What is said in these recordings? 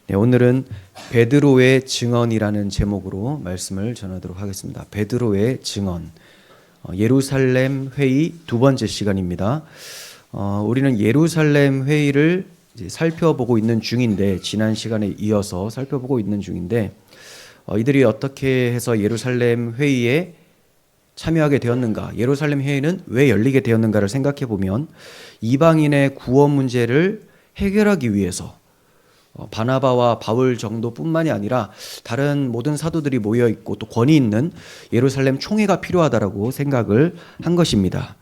네, 오늘은 베드로의 증언이라는 제목으로 말씀을 전하도록 하겠습니다. 베드로의 증언, 예루살렘 회의 두 번째 시간입니다. 우리는 예루살렘 회의를 이제 살펴보고 있는 중인데, 지난 시간에 이어서 살펴보고 있는 중인데, 이들이 어떻게 해서 예루살렘 회의에 참여하게 되었는가, 예루살렘 회의는 왜 열리게 되었는가를 생각해 보면, 이방인의 구원 문제를 해결하기 위해서 바나바와 바울 정도뿐만이 아니라 다른 모든 사도들이 모여 있고 또 권위 있는 예루살렘 총회가 필요하다라고 생각을 한 것입니다.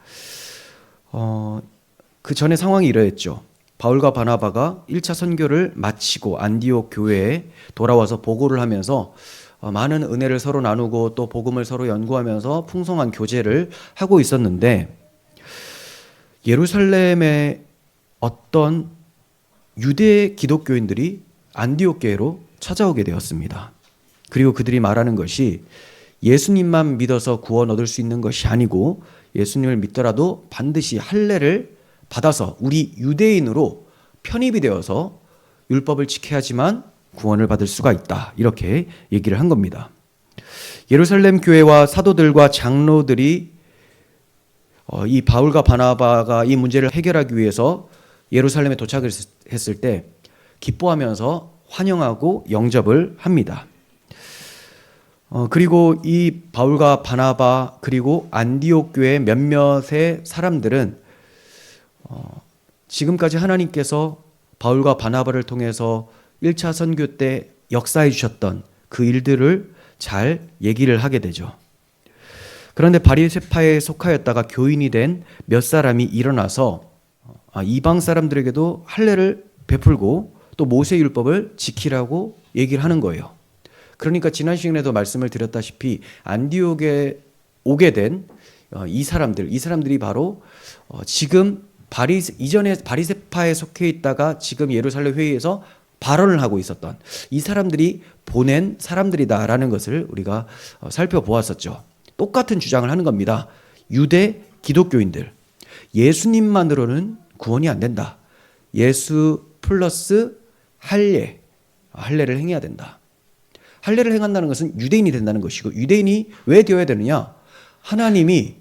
그 전에 상황이 이러했죠. 바울과 바나바가 1차 선교를 마치고 안디옥 교회에 돌아와서 보고를 하면서 많은 은혜를 서로 나누고 또 복음을 서로 연구하면서 풍성한 교제를 하고 있었는데, 예루살렘에 어떤 유대 기독교인들이 안디옥 교회로 찾아오게 되었습니다. 그리고 그들이 말하는 것이 예수님만 믿어서 구원 얻을 수 있는 것이 아니고, 예수님을 믿더라도 반드시 할례를 받아서 우리 유대인으로 편입이 되어서 율법을 지켜야지만 구원을 받을 수가 있다, 이렇게 얘기를 한 겁니다. 예루살렘 교회와 사도들과 장로들이 이 바울과 바나바가 이 문제를 해결하기 위해서 예루살렘에 도착을 했을 때 기뻐하면서 환영하고 영접을 합니다. 그리고 이 바울과 바나바 그리고 안디옥 교회 몇몇의 사람들은 지금까지 하나님께서 바울과 바나바를 통해서 1차 선교 때 역사해 주셨던 그 일들을 잘 얘기를 하게 되죠. 그런데 바리새파에 속하였다가 교인이 된 몇 사람이 일어나서 이방 사람들에게도 할례를 베풀고 또 모세율법을 지키라고 얘기를 하는 거예요. 그러니까 지난 시간에도 말씀을 드렸다시피 안디옥에 오게 된 이 사람들이 바로 지금 이전에 바리새파에 속해 있다가 지금 예루살렘 회의에서 발언을 하고 있었던 이 사람들이 보낸 사람들이다라는 것을 우리가 살펴보았었죠. 똑같은 주장을 하는 겁니다. 유대 기독교인들, 예수님만으로는 구원이 안 된다. 예수 플러스 할례를 행해야 된다. 할례를 행한다는 것은 유대인이 된다는 것이고, 유대인이 왜 되어야 되느냐? 하나님이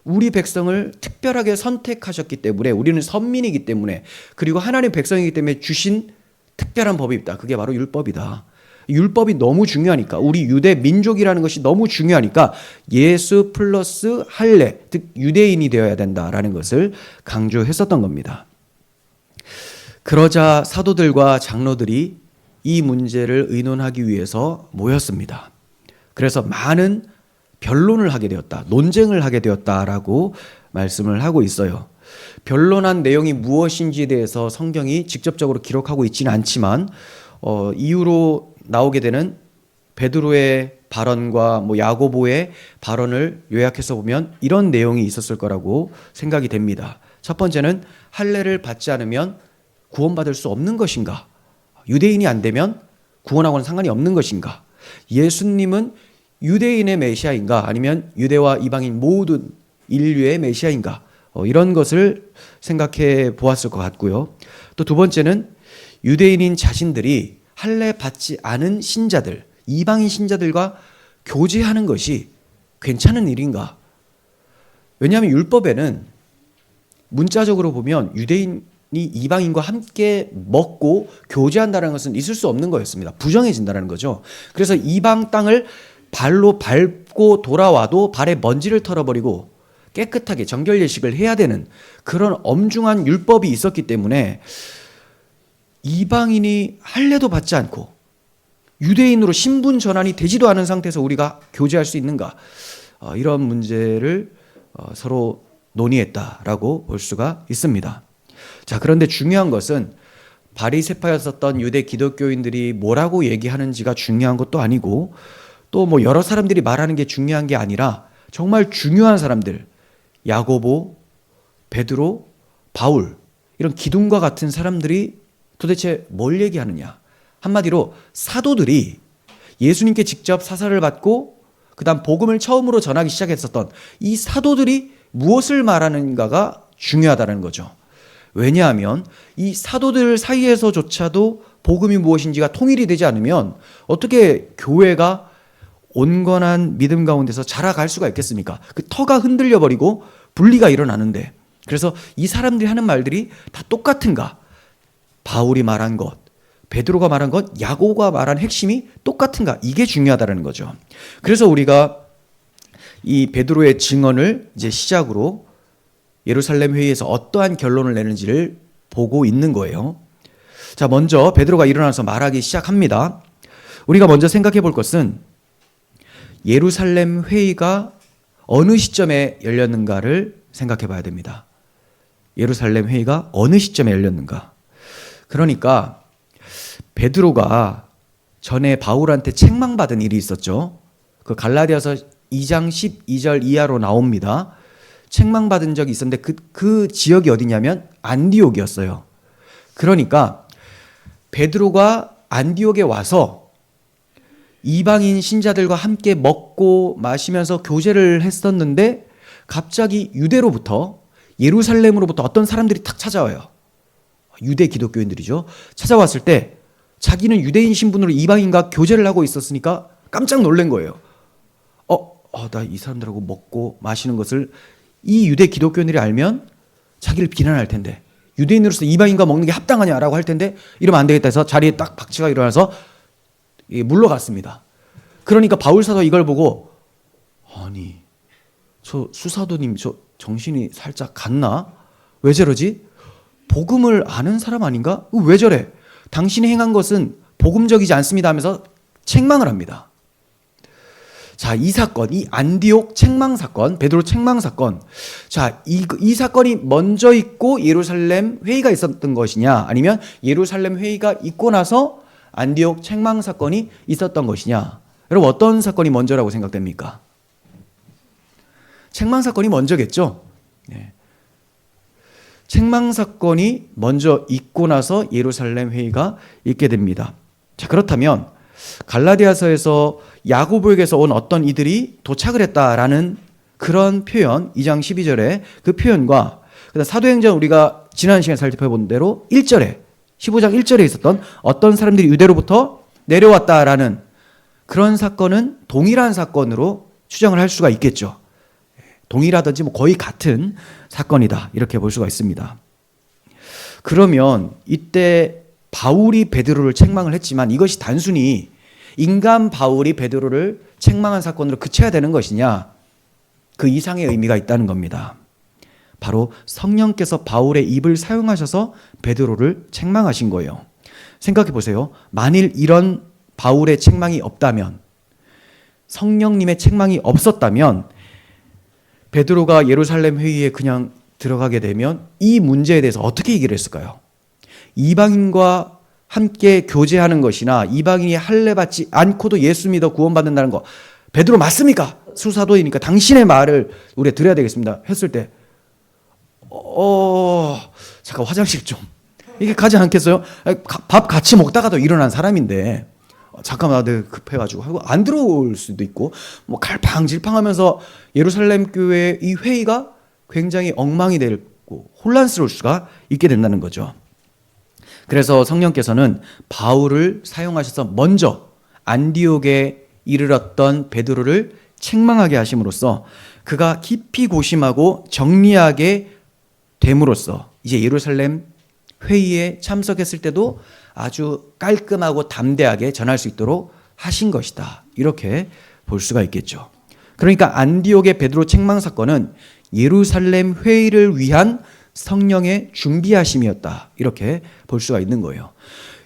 우리 백성을 특별하게 선택하셨기 때문에, 우리는 선민이기 때문에, 그리고 하나님 백성이기 때문에 주신 특별한 법이 있다. 그게 바로 율법이다. 율법이 너무 중요하니까, 우리 유대 민족이라는 것이 너무 중요하니까 예수 플러스 할례, 즉 유대인이 되어야 된다라는 것을 강조했었던 겁니다. 그러자 사도들과 장로들이 이 문제를 의논하기 위해서 모였습니다. 그래서 많은 변론을 하게 되었다, 논쟁을 하게 되었다라고 말씀을 하고 있어요. 변론한 내용이 무엇인지에 대해서 성경이 직접적으로 기록하고 있지는 않지만 이후로 나오게 되는 베드로의 발언과 야고보의 발언을 요약해서 보면 이런 내용이 있었을 거라고 생각이 됩니다. 첫 번째는 할례를 받지 않으면 구원받을 수 없는 것인가? 유대인이 안 되면 구원하고는 상관이 없는 것인가? 예수님은 유대인의 메시아인가? 아니면 유대와 이방인 모든 인류의 메시아인가? 이런 것을 생각해 보았을 것 같고요. 또 두 번째는 유대인인 자신들이 할례 받지 않은 신자들, 이방인 신자들과 교제하는 것이 괜찮은 일인가? 왜냐하면 율법에는 문자적으로 보면 유대인이 이방인과 함께 먹고 교제한다는 것은 있을 수 없는 거였습니다. 부정해진다는 거죠. 그래서 이방 땅을 발로 밟고 돌아와도 발에 먼지를 털어버리고 깨끗하게 정결 예식을 해야 되는 그런 엄중한 율법이 있었기 때문에 이방인이 할례도 받지 않고 유대인으로 신분 전환이 되지도 않은 상태에서 우리가 교제할 수 있는가? 이런 문제를 서로 논의했다라고 볼 수가 있습니다. 자, 그런데 중요한 것은 바리새파였었던 유대 기독교인들이 뭐라고 얘기하는지가 중요한 것도 아니고, 또 여러 사람들이 말하는 게 중요한 게 아니라 정말 중요한 사람들, 야고보, 베드로, 바울, 이런 기둥과 같은 사람들이 도대체 뭘 얘기하느냐? 한마디로 사도들이 예수님께 직접 사사를 받고 그 다음 복음을 처음으로 전하기 시작했었던 이 사도들이 무엇을 말하는가가 중요하다는 거죠. 왜냐하면 이 사도들 사이에서조차도 복음이 무엇인지가 통일이 되지 않으면 어떻게 교회가 온건한 믿음 가운데서 자라갈 수가 있겠습니까? 그 터가 흔들려 버리고 분리가 일어나는데, 그래서 이 사람들이 하는 말들이 다 똑같은가? 바울이 말한 것, 베드로가 말한 것, 야고보가 말한 핵심이 똑같은가? 이게 중요하다는 거죠. 그래서 우리가 이 베드로의 증언을 이제 시작으로 예루살렘 회의에서 어떠한 결론을 내는지를 보고 있는 거예요. 자, 먼저 베드로가 일어나서 말하기 시작합니다. 우리가 먼저 생각해 볼 것은 예루살렘 회의가 어느 시점에 열렸는가를 생각해 봐야 됩니다. 예루살렘 회의가 어느 시점에 열렸는가. 그러니까 베드로가 전에 바울한테 책망받은 일이 있었죠. 그 갈라디아서 2장 12절 이하로 나옵니다. 책망받은 적이 있었는데 그 지역이 어디냐면 안디옥이었어요. 그러니까 베드로가 안디옥에 와서 이방인 신자들과 함께 먹고 마시면서 교제를 했었는데 갑자기 유대로부터, 예루살렘으로부터 어떤 사람들이 탁 찾아와요. 유대 기독교인들이죠. 찾아왔을 때 자기는 유대인 신분으로 이방인과 교제를 하고 있었으니까 깜짝 놀란 거예요. 나 이 사람들하고 먹고 마시는 것을 이 유대 기독교인들이 알면 자기를 비난할 텐데, 유대인으로서 이방인과 먹는 게 합당하냐라고 할 텐데, 이러면 안 되겠다 해서 자리에 딱 박치가 일어나서 물러갔습니다. 그러니까 바울 사도 이걸 보고, 아니 저 수사도님 저 정신이 살짝 갔나? 왜 저러지? 복음을 아는 사람 아닌가? 왜 저래? 당신이 행한 것은 복음적이지 않습니다 하면서 책망을 합니다. 자, 이 사건, 이 안디옥 책망 사건, 베드로 책망 사건. 자, 이 사건이 먼저 있고 예루살렘 회의가 있었던 것이냐, 아니면 예루살렘 회의가 있고 나서 안디옥 책망 사건이 있었던 것이냐. 여러분, 어떤 사건이 먼저라고 생각됩니까? 책망 사건이 먼저겠죠. 네. 책망 사건이 먼저 있고 나서 예루살렘 회의가 있게 됩니다. 자, 그렇다면 갈라디아서에서 야고보에게서 온 어떤 이들이 도착을 했다라는 그런 표현, 2장 12절에 그 표현과 그다음 사도행전 우리가 지난 시간에 살펴본 대로 1절에 15장 1절에 있었던 어떤 사람들이 유대로부터 내려왔다라는 그런 사건은 동일한 사건으로 추정을 할 수가 있겠죠. 동일하든지 뭐 거의 같은 사건이다, 이렇게 볼 수가 있습니다. 그러면 이때 바울이 베드로를 책망을 했지만 이것이 단순히 인간 바울이 베드로를 책망한 사건으로 그쳐야 되는 것이냐? 그 이상의 의미가 있다는 겁니다. 바로 성령께서 바울의 입을 사용하셔서 베드로를 책망하신 거예요. 생각해 보세요. 만일 이런 바울의 책망이 없다면, 성령님의 책망이 없었다면 베드로가 예루살렘 회의에 그냥 들어가게 되면 이 문제에 대해서 어떻게 얘기를 했을까요? 이방인과 함께 교제하는 것이나 이방인이 할례 받지 않고도 예수 믿어 구원받는다는 거, 베드로 맞습니까? 수사도이니까 당신의 말을 우리가 들어야 되겠습니다 했을 때 잠깐 화장실 좀, 이게 가지 않겠어요? 밥 같이 먹다가도 일어난 사람인데 잠깐만 내가 급해가지고 하고 안 들어올 수도 있고, 뭐 갈팡질팡하면서 예루살렘 교회 이 회의가 굉장히 엉망이 되고 혼란스러울 수가 있게 된다는 거죠. 그래서 성령께서는 바울을 사용하셔서 먼저 안디옥에 이르렀던 베드로를 책망하게 하심으로써 그가 깊이 고심하고 정리하게 됨으로써 이제 예루살렘 회의에 참석했을 때도 아주 깔끔하고 담대하게 전할 수 있도록 하신 것이다, 이렇게 볼 수가 있겠죠. 그러니까 안디옥의 베드로 책망 사건은 예루살렘 회의를 위한 성령의 준비하심이었다, 이렇게 볼 수가 있는 거예요.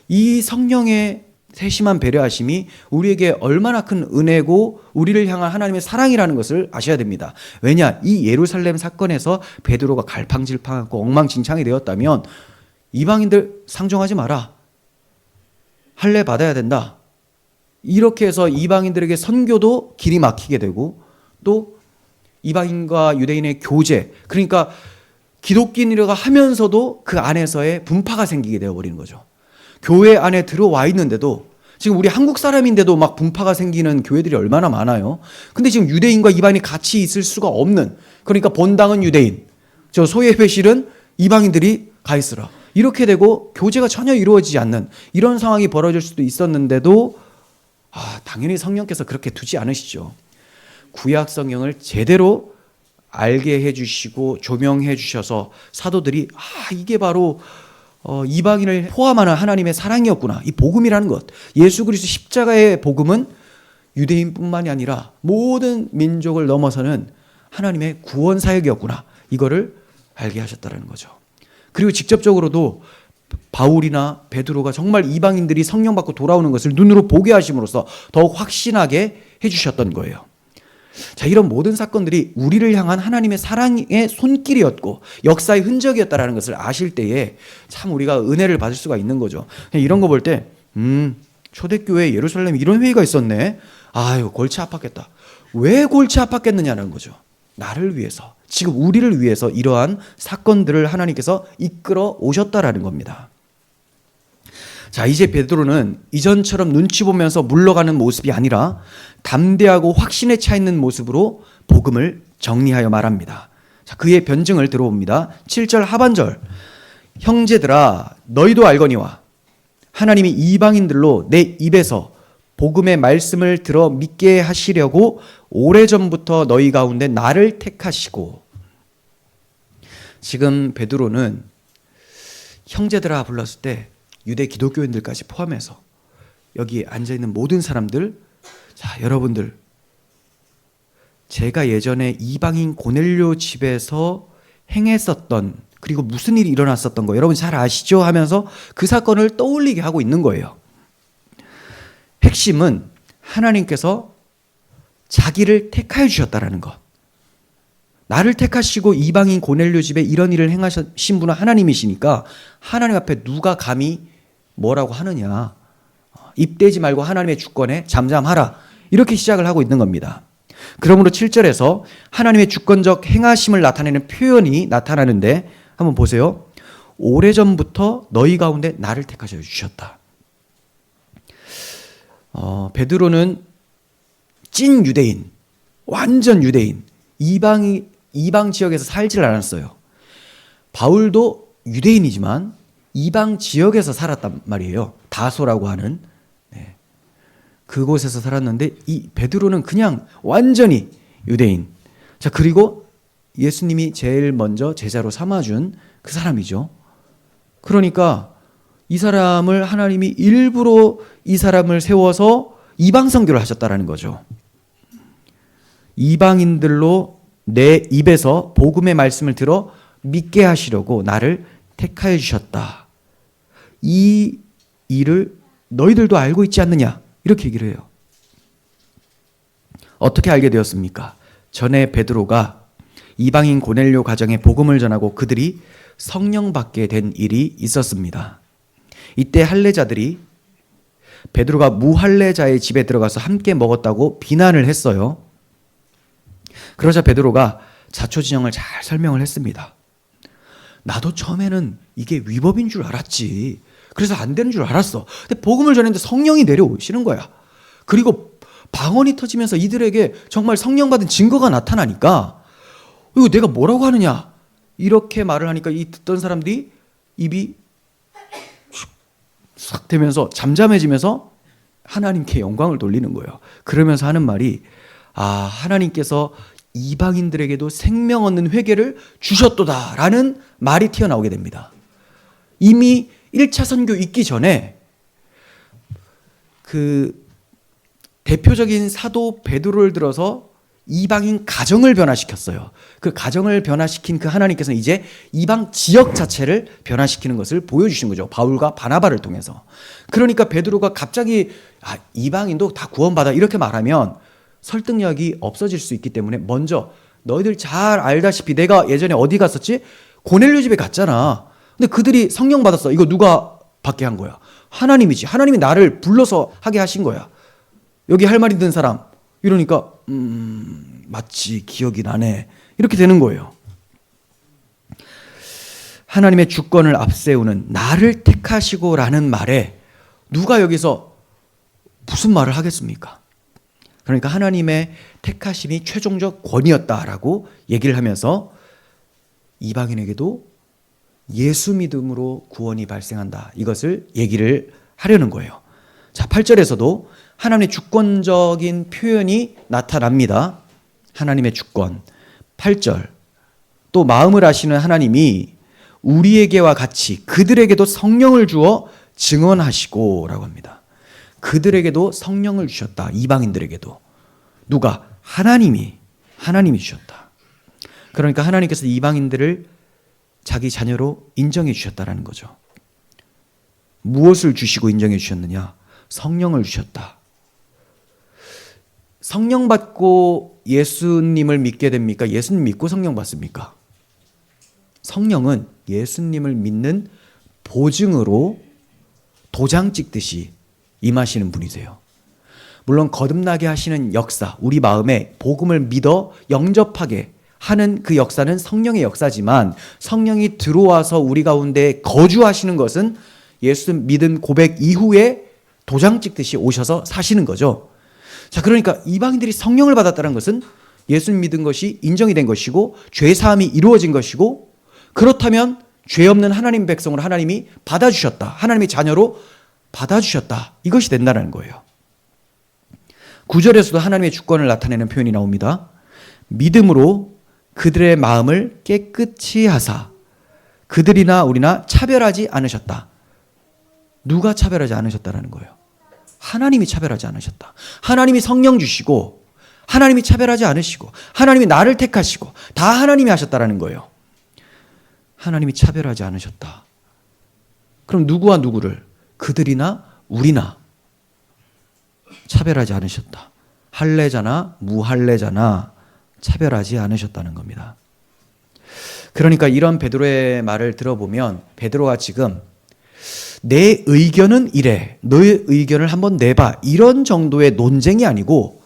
이 성령의 세심한 배려하심이 우리에게 얼마나 큰 은혜고 우리를 향한 하나님의 사랑이라는 것을 아셔야 됩니다. 왜냐, 이 예루살렘 사건에서 베드로가 갈팡질팡하고 엉망진창이 되었다면 이방인들 상종하지 마라, 할례 받아야 된다, 이렇게 해서 이방인들에게 선교도 길이 막히게 되고, 또 이방인과 유대인의 교제, 그러니까 기독교인이라고 하면서도 그 안에서의 분파가 생기게 되어버리는 거죠. 교회 안에 들어와 있는데도, 지금 우리 한국 사람인데도 막 분파가 생기는 교회들이 얼마나 많아요. 근데 지금 유대인과 이방인이 같이 있을 수가 없는, 그러니까 본당은 유대인, 저 소예배실은 이방인들이 가 있으라, 이렇게 되고 교제가 전혀 이루어지지 않는 이런 상황이 벌어질 수도 있었는데도 당연히 성령께서 그렇게 두지 않으시죠. 구약 성경을 제대로 알게 해주시고 조명해 주셔서 사도들이 이게 바로 이방인을 포함하는 하나님의 사랑이었구나. 이 복음이라는 것, 예수 그리스도 십자가의 복음은 유대인뿐만이 아니라 모든 민족을 넘어서는 하나님의 구원 사역이었구나. 이거를 알게 하셨다는 거죠. 그리고 직접적으로도 바울이나 베드로가 정말 이방인들이 성령 받고 돌아오는 것을 눈으로 보게 하심으로써 더욱 확신하게 해주셨던 거예요. 자, 이런 모든 사건들이 우리를 향한 하나님의 사랑의 손길이었고 역사의 흔적이었다는 것을 아실 때에 참 우리가 은혜를 받을 수가 있는 거죠. 이런 거 볼 때 초대교회 예루살렘에 이런 회의가 있었네. 아유, 골치 아팠겠다. 왜 골치 아팠겠느냐는 거죠. 나를 위해서, 지금 우리를 위해서 이러한 사건들을 하나님께서 이끌어 오셨다라는 겁니다. 자, 이제 베드로는 이전처럼 눈치 보면서 물러가는 모습이 아니라 담대하고 확신에 차 있는 모습으로 복음을 정리하여 말합니다. 자, 그의 변증을 들어봅니다. 7절 하반절. 형제들아, 너희도 알거니와 하나님이 이방인들로 내 입에서 복음의 말씀을 들어 믿게 하시려고 오래전부터 너희 가운데 나를 택하시고. 지금 베드로는 형제들아 불렀을 때 유대 기독교인들까지 포함해서 여기 앉아있는 모든 사람들, 자, 여러분들, 제가 예전에 이방인 고넬료 집에서 행했었던, 그리고 무슨 일이 일어났었던 거 여러분 잘 아시죠? 하면서 그 사건을 떠올리게 하고 있는 거예요. 핵심은 하나님께서 자기를 택하여 주셨다라는 것. 나를 택하시고 이방인 고넬료 집에 이런 일을 행하신 분은 하나님이시니까 하나님 앞에 누가 감히 뭐라고 하느냐. 입대지 말고 하나님의 주권에 잠잠하라. 이렇게 시작을 하고 있는 겁니다. 그러므로 7절에서 하나님의 주권적 행하심을 나타내는 표현이 나타나는데 한번 보세요. 오래전부터 너희 가운데 나를 택하셔 주셨다. 베드로는 찐 유대인, 완전 유대인, 이방 지역에서 살질 않았어요. 바울도 유대인이지만 이방 지역에서 살았단 말이에요. 다소라고 하는 그곳에서 살았는데 이 베드로는 그냥 완전히 유대인. 자, 그리고 예수님이 제일 먼저 제자로 삼아준 그 사람이죠. 그러니까 이 사람을 하나님이 일부러 이 사람을 세워서 이방 선교를 하셨다라는 거죠. 이방인들로 내 입에서 복음의 말씀을 들어 믿게 하시려고 나를 택하여 주셨다. 이 일을 너희들도 알고 있지 않느냐? 이렇게 얘기를 해요. 어떻게 알게 되었습니까? 전에 베드로가 이방인 고넬료 가정에 복음을 전하고 그들이 성령 받게 된 일이 있었습니다. 이때 할례자들이 베드로가 무할례자의 집에 들어가서 함께 먹었다고 비난을 했어요. 그러자 베드로가 자초지종을 잘 설명을 했습니다. 나도 처음에는 이게 위법인 줄 알았지. 그래서 안 되는 줄 알았어. 근데 복음을 전했는데 성령이 내려오시는 거야. 그리고 방언이 터지면서 이들에게 정말 성령 받은 증거가 나타나니까 이거 내가 뭐라고 하느냐 이렇게 말을 하니까 이 듣던 사람들이 입이 싹 되면서 잠잠해지면서 하나님께 영광을 돌리는 거예요. 그러면서 하는 말이 하나님께서 이방인들에게도 생명 얻는 회개를 주셨도다라는 말이 튀어나오게 됩니다. 이미 1차 선교 있기 전에 그 대표적인 사도 베드로를 들어서 이방인 가정을 변화시켰어요. 그 가정을 변화시킨 그 하나님께서는 이제 이방 지역 자체를 변화시키는 것을 보여주신 거죠. 바울과 바나바를 통해서. 그러니까 베드로가 갑자기 이방인도 다 구원받아 이렇게 말하면 설득력이 없어질 수 있기 때문에 먼저 너희들 잘 알다시피 내가 예전에 어디 갔었지? 고넬료 집에 갔잖아. 근데 그들이 성령 받았어. 이거 누가 받게 한 거야? 하나님이지. 하나님이 나를 불러서 하게 하신 거야. 여기 할 말 있는 사람. 이러니까 마치 기억이 나네. 이렇게 되는 거예요. 하나님의 주권을 앞세우는 나를 택하시고라는 말에 누가 여기서 무슨 말을 하겠습니까? 그러니까 하나님의 택하심이 최종적 권위였다라고 얘기를 하면서 이방인에게도 예수 믿음으로 구원이 발생한다. 이것을 얘기를 하려는 거예요. 자, 8절에서도 하나님의 주권적인 표현이 나타납니다. 하나님의 주권. 8절. 또 마음을 아시는 하나님이 우리에게와 같이 그들에게도 성령을 주어 증언하시고 라고 합니다. 그들에게도 성령을 주셨다. 이방인들에게도. 누가? 하나님이 주셨다. 그러니까 하나님께서 이방인들을 자기 자녀로 인정해 주셨다라는 거죠. 무엇을 주시고 인정해 주셨느냐? 성령을 주셨다. 성령 받고 예수님을 믿게 됩니까? 예수님 믿고 성령 받습니까? 성령은 예수님을 믿는 보증으로 도장 찍듯이 임하시는 분이세요. 물론 거듭나게 하시는 역사, 우리 마음에 복음을 믿어 영접하게 하는 그 역사는 성령의 역사지만 성령이 들어와서 우리 가운데 거주하시는 것은 예수 믿은 고백 이후에 도장 찍듯이 오셔서 사시는 거죠. 자, 그러니까 이방인들이 성령을 받았다는 것은 예수 믿은 것이 인정이 된 것이고 죄 사함이 이루어진 것이고, 그렇다면 죄 없는 하나님 백성을 하나님이 받아주셨다. 하나님의 자녀로 받아주셨다. 이것이 된다는 거예요. 9절에서도 하나님의 주권을 나타내는 표현이 나옵니다. 믿음으로 그들의 마음을 깨끗이 하사 그들이나 우리나 차별하지 않으셨다. 누가 차별하지 않으셨다라는 거예요? 하나님이 차별하지 않으셨다. 하나님이 성령 주시고 하나님이 차별하지 않으시고 하나님이 나를 택하시고 다 하나님이 하셨다라는 거예요. 하나님이 차별하지 않으셨다. 그럼 누구와 누구를? 그들이나 우리나 차별하지 않으셨다. 할례자나 무할례자나 차별하지 않으셨다는 겁니다. 그러니까 이런 베드로의 말을 들어보면 베드로가 지금 내 의견은 이래, 너의 의견을 한번 내봐, 이런 정도의 논쟁이 아니고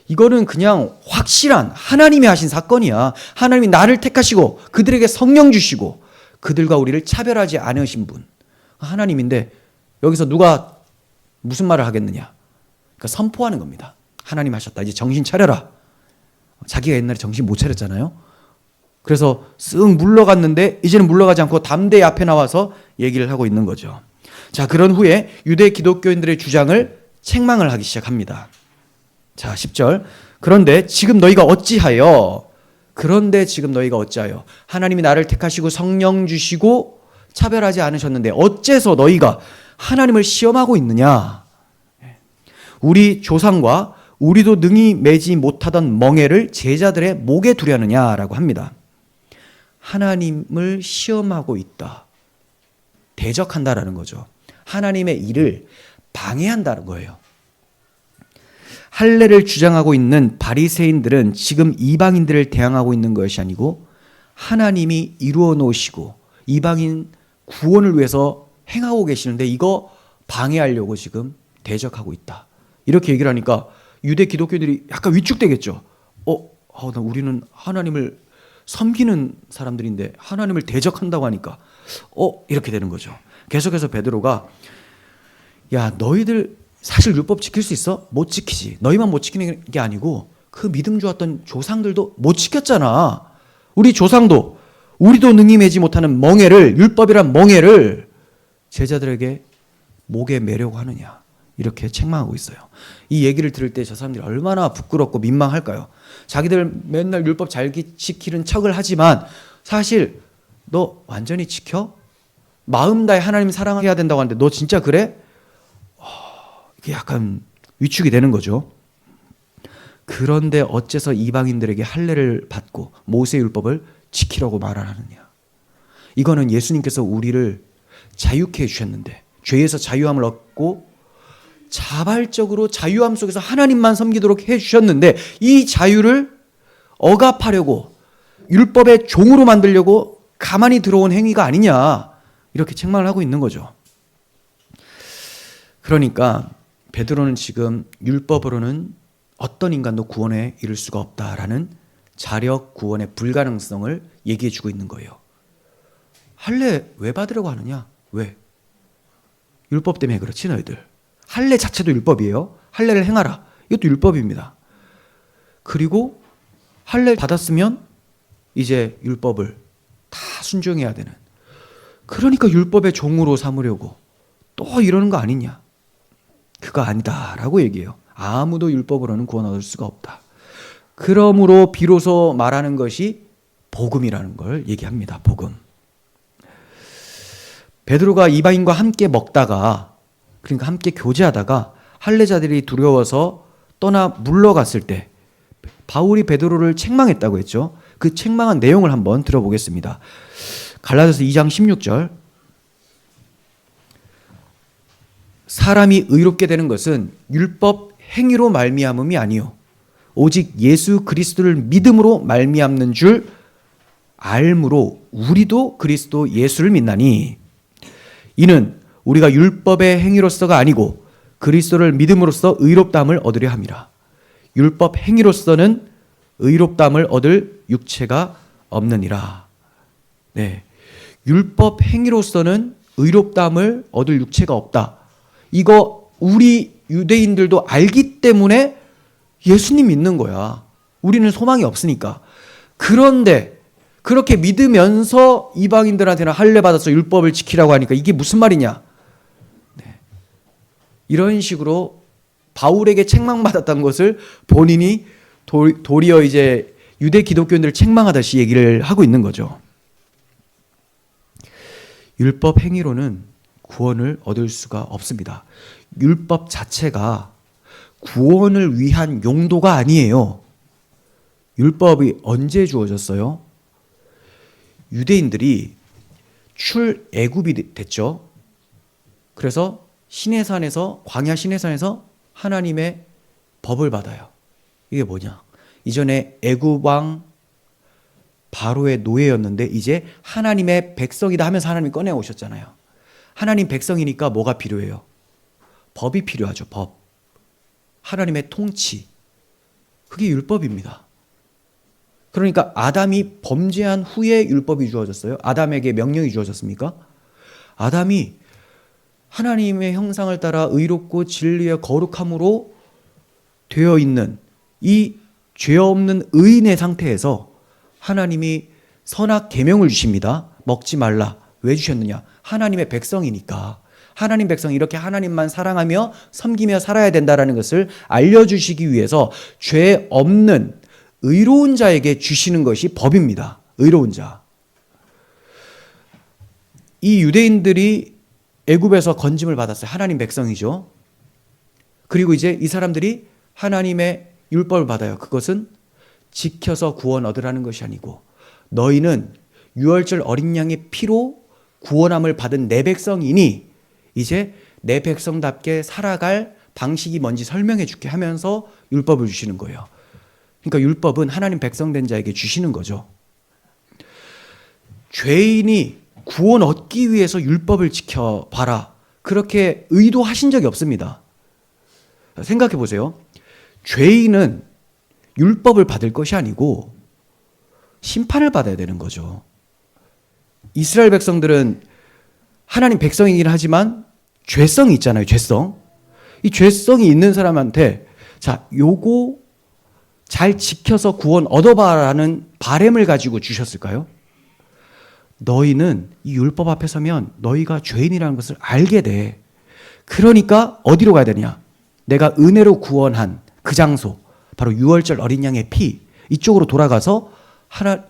이거는 그냥 확실한 하나님이 하신 사건이야. 하나님이 나를 택하시고 그들에게 성령 주시고 그들과 우리를 차별하지 않으신 분 하나님인데, 여기서 누가 무슨 말을 하겠느냐? 그러니까 선포하는 겁니다. 하나님 하셨다. 이제 정신 차려라. 자기가 옛날에 정신 못 차렸잖아요. 그래서 쓱 물러갔는데 이제는 물러가지 않고 담대히 앞에 나와서 얘기를 하고 있는 거죠. 자, 그런 후에 유대 기독교인들의 주장을 책망을 하기 시작합니다. 자, 10절. 그런데 지금 너희가 어찌하여 하나님이 나를 택하시고 성령 주시고 차별하지 않으셨는데 어째서 너희가 하나님을 시험하고 있느냐? 우리 조상과 우리도 능히 매지 못하던 멍에를 제자들의 목에 두려느냐라고 합니다. 하나님을 시험하고 있다. 대적한다라는 거죠. 하나님의 일을 방해한다는 거예요. 할례를 주장하고 있는 바리새인들은 지금 이방인들을 대항하고 있는 것이 아니고 하나님이 이루어 놓으시고 이방인 구원을 위해서 행하고 계시는데 이거 방해하려고 지금 대적하고 있다. 이렇게 얘기를 하니까 유대 기독교인들이 약간 위축되겠죠. 우리는 하나님을 섬기는 사람들인데 하나님을 대적한다고 하니까 이렇게 되는 거죠. 계속해서 베드로가 야, 너희들 사실 율법 지킬 수 있어? 못 지키지. 너희만 못 지키는 게 아니고 그 믿음 좋았던 조상들도 못 지켰잖아. 우리 조상도 우리도 능히 매지 못하는 멍에를, 율법이란 멍에를 제자들에게 목에 매려고 하느냐. 이렇게 책망하고 있어요. 이 얘기를 들을 때 저 사람들이 얼마나 부끄럽고 민망할까요? 자기들 맨날 율법 잘 지키는 척을 하지만 사실 너 완전히 지켜? 마음 다해 하나님 사랑해야 된다고 하는데 너 진짜 그래? 이게 약간 위축이 되는 거죠. 그런데 어째서 이방인들에게 할례를 받고 모세의 율법을 지키라고 말을 하느냐? 이거는 예수님께서 우리를 자유케 해주셨는데 죄에서 자유함을 얻고 자발적으로 자유함 속에서 하나님만 섬기도록 해주셨는데 이 자유를 억압하려고 율법의 종으로 만들려고 가만히 들어온 행위가 아니냐, 이렇게 책망을 하고 있는 거죠. 그러니까 베드로는 지금 율법으로는 어떤 인간도 구원에 이를 수가 없다라는 자력 구원의 불가능성을 얘기해 주고 있는 거예요. 할례 왜 받으려고 하느냐? 왜? 율법 때문에 그렇지 너희들. 할례 자체도 율법이에요. 할례를 행하라. 이것도 율법입니다. 그리고 할례 받았으면 이제 율법을 다 순종해야 되는, 그러니까 율법의 종으로 삼으려고 또 이러는 거 아니냐? 그거 아니다라고 얘기해요. 아무도 율법으로는 구원 얻을 수가 없다. 그러므로 비로소 말하는 것이 복음이라는 걸 얘기합니다. 복음. 베드로가 이방인과 함께 먹다가, 그러니까 함께 교제하다가 할례자들이 두려워서 떠나 물러갔을 때 바울이 베드로를 책망했다고 했죠. 그 책망한 내용을 한번 들어보겠습니다. 갈라디아서 2장 16절. 사람이 의롭게 되는 것은 율법 행위로 말미암음이 아니요 오직 예수 그리스도를 믿음으로 말미암는 줄 알므로 우리도 그리스도 예수를 믿나니 이는 우리가 율법의 행위로서가 아니고 그리스도를 믿음으로써 의롭다함을 얻으려 함이라. 율법 행위로서는 의롭다함을 얻을 육체가 없느니라. 네, 율법 행위로서는 의롭다함을 얻을 육체가 없다. 이거 우리 유대인들도 알기 때문에 예수님 믿는 거야. 우리는 소망이 없으니까. 그런데 그렇게 믿으면서 이방인들한테는 할례 받아서 율법을 지키라고 하니까 이게 무슨 말이냐? 네. 이런 식으로 바울에게 책망받았던 것을 본인이 도리어 이제 유대 기독교인들을 책망하듯이 얘기를 하고 있는 거죠. 율법 행위로는 구원을 얻을 수가 없습니다. 율법 자체가 구원을 위한 용도가 아니에요. 율법이 언제 주어졌어요? 유대인들이 출애굽이 됐죠. 그래서 시내산에서, 광야 시내산에서 하나님의 법을 받아요. 이게 뭐냐? 이전에 애굽 왕 바로의 노예였는데 이제 하나님의 백성이다 하면서 하나님이 꺼내 오셨잖아요. 하나님 백성이니까 뭐가 필요해요? 법이 필요하죠. 법. 하나님의 통치. 그게 율법입니다. 그러니까 아담이 범죄한 후에 율법이 주어졌어요. 아담에게 명령이 주어졌습니까? 아담이 하나님의 형상을 따라 의롭고 진리의 거룩함으로 되어 있는 이 죄 없는 의인의 상태에서 하나님이 선악 계명을 주십니다. 먹지 말라. 왜 주셨느냐? 하나님의 백성이니까. 하나님 백성이 이렇게 하나님만 사랑하며 섬기며 살아야 된다는 것을 알려주시기 위해서 죄 없는 의로운 자에게 주시는 것이 법입니다. 의로운 자. 이 유대인들이 애굽에서 건짐을 받았어요. 하나님 백성이죠. 그리고 이제 이 사람들이 하나님의 율법을 받아요. 그것은 지켜서 구원 얻으라는 것이 아니고 너희는 유월절 어린 양의 피로 구원함을 받은 내 백성이니 이제 내 백성답게 살아갈 방식이 뭔지 설명해 줄게 하면서 율법을 주시는 거예요. 그러니까 율법은 하나님 백성된 자에게 주시는 거죠. 죄인이 구원 얻기 위해서 율법을 지켜봐라. 그렇게 의도하신 적이 없습니다. 생각해 보세요. 죄인은 율법을 받을 것이 아니고 심판을 받아야 되는 거죠. 이스라엘 백성들은 하나님 백성이긴 하지만 죄성이 있잖아요. 죄성. 이 죄성이 있는 사람한테 자, 요거 잘 지켜서 구원 얻어봐라는 바램을 가지고 주셨을까요? 너희는 이 율법 앞에 서면 너희가 죄인이라는 것을 알게 돼. 그러니까 어디로 가야 되냐? 내가 은혜로 구원한 그 장소, 바로 유월절 어린 양의 피, 이쪽으로 돌아가서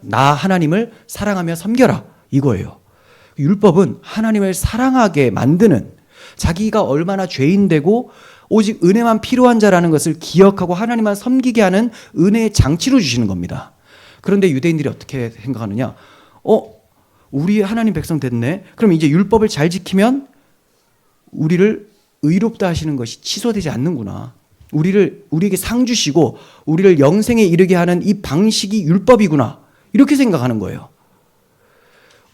나 하나님을 사랑하며 섬겨라. 이거예요. 율법은 하나님을 사랑하게 만드는, 자기가 얼마나 죄인되고 오직 은혜만 필요한 자라는 것을 기억하고 하나님만 섬기게 하는 은혜의 장치로 주시는 겁니다. 그런데 유대인들이 어떻게 생각하느냐? 우리 하나님 백성 됐네. 그럼 이제 율법을 잘 지키면 우리를 의롭다 하시는 것이 취소되지 않는구나. 우리에게 상 주시고 우리를 영생에 이르게 하는 이 방식이 율법이구나. 이렇게 생각하는 거예요.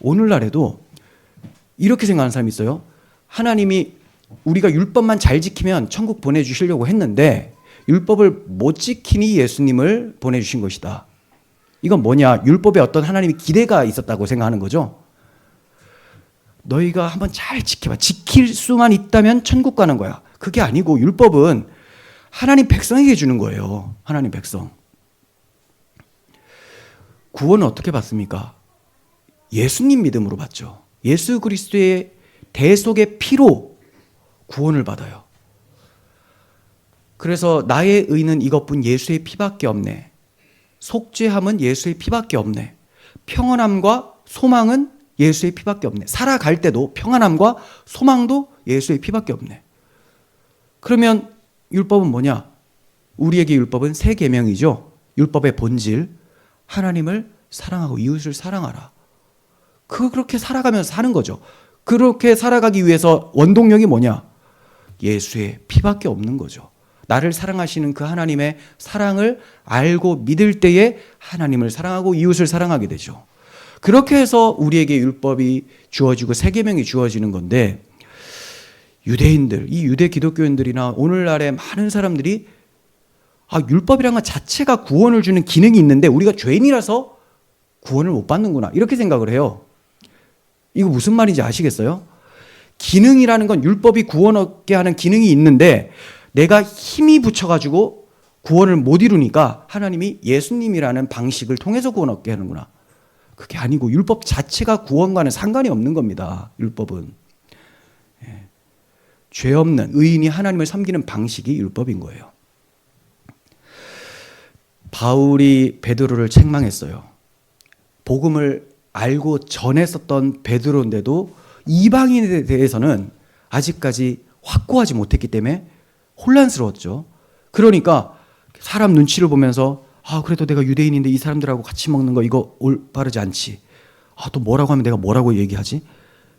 오늘날에도 이렇게 생각하는 사람이 있어요. 하나님이 우리가 율법만 잘 지키면 천국 보내주시려고 했는데 율법을 못 지키니 예수님을 보내주신 것이다. 이건 뭐냐? 율법에 어떤 하나님의 기대가 있었다고 생각하는 거죠. 너희가 한번 잘 지켜봐. 지킬 수만 있다면 천국 가는 거야. 그게 아니고 율법은 하나님 백성에게 주는 거예요. 하나님 백성. 구원은 어떻게 받습니까? 예수님 믿음으로 받죠. 예수 그리스도의 대속의 피로 구원을 받아요. 그래서 나의 의는 이것뿐 예수의 피밖에 없네. 속죄함은 예수의 피밖에 없네. 평안함과 소망은 예수의 피밖에 없네. 살아갈 때도 평안함과 소망도 예수의 피밖에 없네. 그러면 율법은 뭐냐? 우리에게 율법은 세 계명이죠. 율법의 본질, 하나님을 사랑하고 이웃을 사랑하라. 그렇게 살아가면서 사는 거죠. 그렇게 살아가기 위해서 원동력이 뭐냐? 예수의 피밖에 없는 거죠. 나를 사랑하시는 그 하나님의 사랑을 알고 믿을 때에 하나님을 사랑하고 이웃을 사랑하게 되죠. 그렇게 해서 우리에게 율법이 주어지고 세 계명이 주어지는 건데, 유대인들, 이 유대 기독교인들이나 오늘날의 많은 사람들이 율법이란 것 자체가 구원을 주는 기능이 있는데 우리가 죄인이라서 구원을 못 받는구나, 이렇게 생각을 해요. 이거 무슨 말인지 아시겠어요? 기능이라는 건 율법이 구원 얻게 하는 기능이 있는데 내가 힘이 붙여가지고 구원을 못 이루니까 하나님이 예수님이라는 방식을 통해서 구원 얻게 하는구나. 그게 아니고 율법 자체가 구원과는 상관이 없는 겁니다. 율법은. 죄 없는 의인이 하나님을 섬기는 방식이 율법인 거예요. 바울이 베드로를 책망했어요. 복음을 알고 전했었던 베드로인데도 이방인에 대해서는 아직까지 확고하지 못했기 때문에 혼란스러웠죠. 그러니까 사람 눈치를 보면서 그래도 내가 유대인인데 이 사람들하고 같이 먹는 거 이거 올바르지 않지. 또 뭐라고 하면 내가 뭐라고 얘기하지?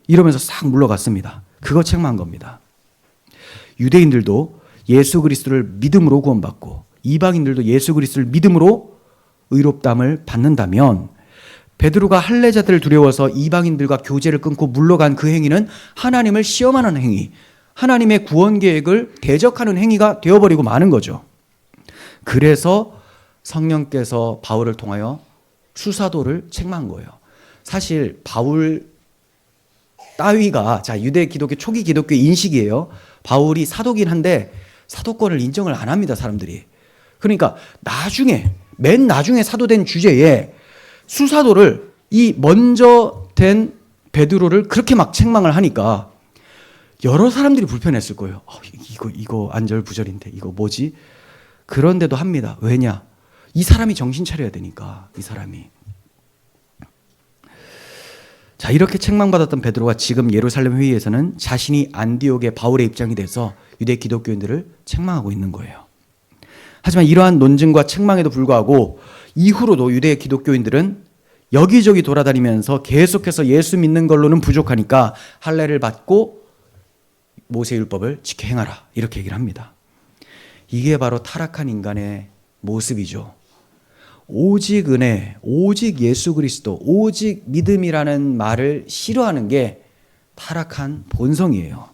이러면서 싹 물러갔습니다. 그거 책망한 겁니다. 유대인들도 예수 그리스도를 믿음으로 구원받고 이방인들도 예수 그리스도를 믿음으로 의롭다함을 받는다면 베드로가 할례자들을 두려워서 이방인들과 교제를 끊고 물러간 그 행위는 하나님을 시험하는 행위, 하나님의 구원 계획을 대적하는 행위가 되어버리고 마는 거죠. 그래서 성령께서 바울을 통하여 수사도를 책망한 거예요. 사실 바울 따위가 유대 기독교 초기 기독교 인식이에요. 바울이 사도긴 한데 사도권을 인정을 안 합니다, 사람들이. 그러니까 맨 나중에 사도된 주제에 수사도를 이 먼저 된 베드로를 그렇게 막 책망을 하니까 여러 사람들이 불편했을 거예요. 이거 안절부절인데 이거 뭐지? 그런데도 합니다. 왜냐? 이 사람이 정신 차려야 되니까, 이 사람이. 이렇게 책망받았던 베드로가 지금 예루살렘 회의에서는 자신이 안디옥의 바울의 입장이 돼서 유대 기독교인들을 책망하고 있는 거예요. 하지만 이러한 논증과 책망에도 불구하고 이후로도 유대 기독교인들은 여기저기 돌아다니면서 계속해서 예수 믿는 걸로는 부족하니까 할례를 받고 모세율법을 지켜 행하라, 이렇게 얘기를 합니다. 이게 바로 타락한 인간의 모습이죠. 오직 은혜, 오직 예수 그리스도, 오직 믿음이라는 말을 싫어하는 게 타락한 본성이에요.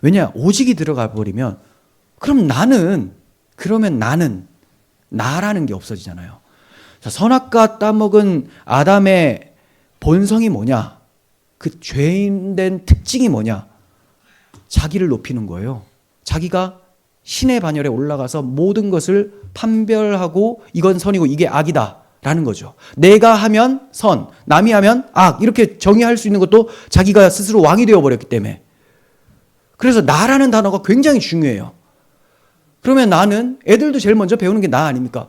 왜냐? 오직이 들어가 버리면 그러면 나는 나라는 게 없어지잖아요. 선악과 따먹은 아담의 본성이 뭐냐? 그 죄인된 특징이 뭐냐? 자기를 높이는 거예요. 자기가 신의 반열에 올라가서 모든 것을 판별하고 이건 선이고 이게 악이다 라는 거죠. 내가 하면 선, 남이 하면 악, 이렇게 정의할 수 있는 것도 자기가 스스로 왕이 되어버렸기 때문에. 그래서 나라는 단어가 굉장히 중요해요. 그러면 나는, 애들도 제일 먼저 배우는 게 나 아닙니까?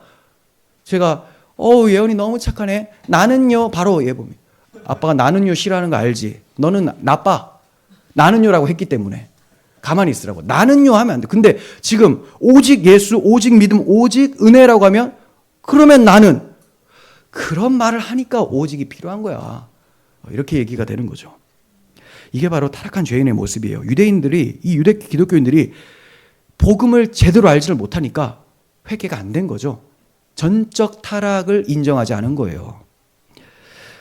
제가 예원이 너무 착하네. 나는요, 바로 얘 보면 아빠가 나는요 싫어하는 거 알지? 너는 나빠. 나는요라고 했기 때문에 가만히 있으라고. 나는요 하면 안 돼. 근데 지금 오직 예수, 오직 믿음, 오직 은혜라고 하면 그러면 나는, 그런 말을 하니까 오직이 필요한 거야. 이렇게 얘기가 되는 거죠. 이게 바로 타락한 죄인의 모습이에요. 이 유대 기독교인들이 복음을 제대로 알지를 못하니까 회개가 안 된 거죠. 전적 타락을 인정하지 않은 거예요.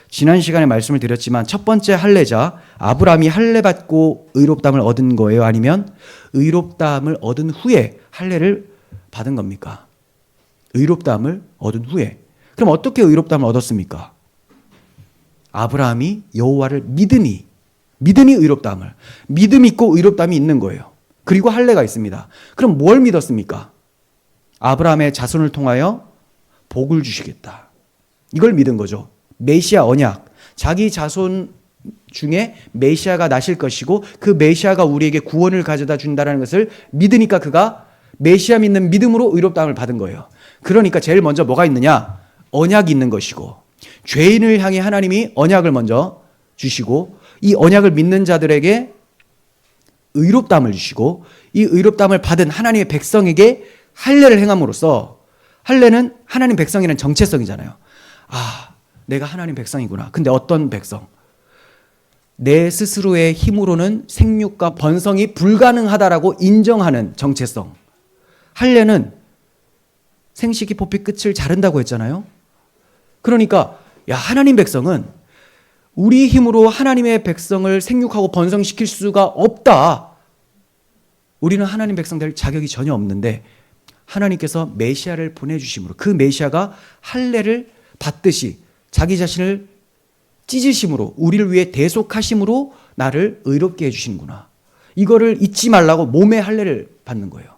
지난 시간에 말씀을 드렸지만 첫 번째 할례자 아브라함이 할례 받고 의롭다함을 얻은 거예요? 아니면 의롭다함을 얻은 후에 할례를 받은 겁니까? 의롭다함을 얻은 후에. 그럼 어떻게 의롭다함을 얻었습니까? 아브라함이 여호와를 믿으니 의롭다함을. 믿음 있고 의롭다함이 있는 거예요. 그리고 할례가 있습니다. 그럼 뭘 믿었습니까? 아브라함의 자손을 통하여 복을 주시겠다. 이걸 믿은 거죠. 메시아 언약, 자기 자손을 중에 메시아가 나실 것이고 그 메시아가 우리에게 구원을 가져다 준다는 것을 믿으니까 그가 메시아 믿는 믿음으로 의롭다함을 받은 거예요. 그러니까 제일 먼저 뭐가 있느냐? 언약이 있는 것이고 죄인을 향해 하나님이 언약을 먼저 주시고 이 언약을 믿는 자들에게 의롭다함을 주시고 이 의롭다함을 받은 하나님의 백성에게 할례를 행함으로써 할례는 하나님 백성이라는 정체성이잖아요. 아, 내가 하나님 백성이구나. 근데 어떤 백성? 내 스스로의 힘으로는 생육과 번성이 불가능하다라고 인정하는 정체성. 할례는 생식기 포피 끝을 자른다고 했잖아요. 그러니까 야, 하나님 백성은 우리 힘으로 하나님의 백성을 생육하고 번성시킬 수가 없다. 우리는 하나님 백성 될 자격이 전혀 없는데 하나님께서 메시아를 보내주심으로 그 메시아가 할례를 받듯이 자기 자신을 찢으심으로 우리를 위해 대속하심으로 나를 의롭게 해주시는구나. 이거를 잊지 말라고 몸에 할례를 받는 거예요.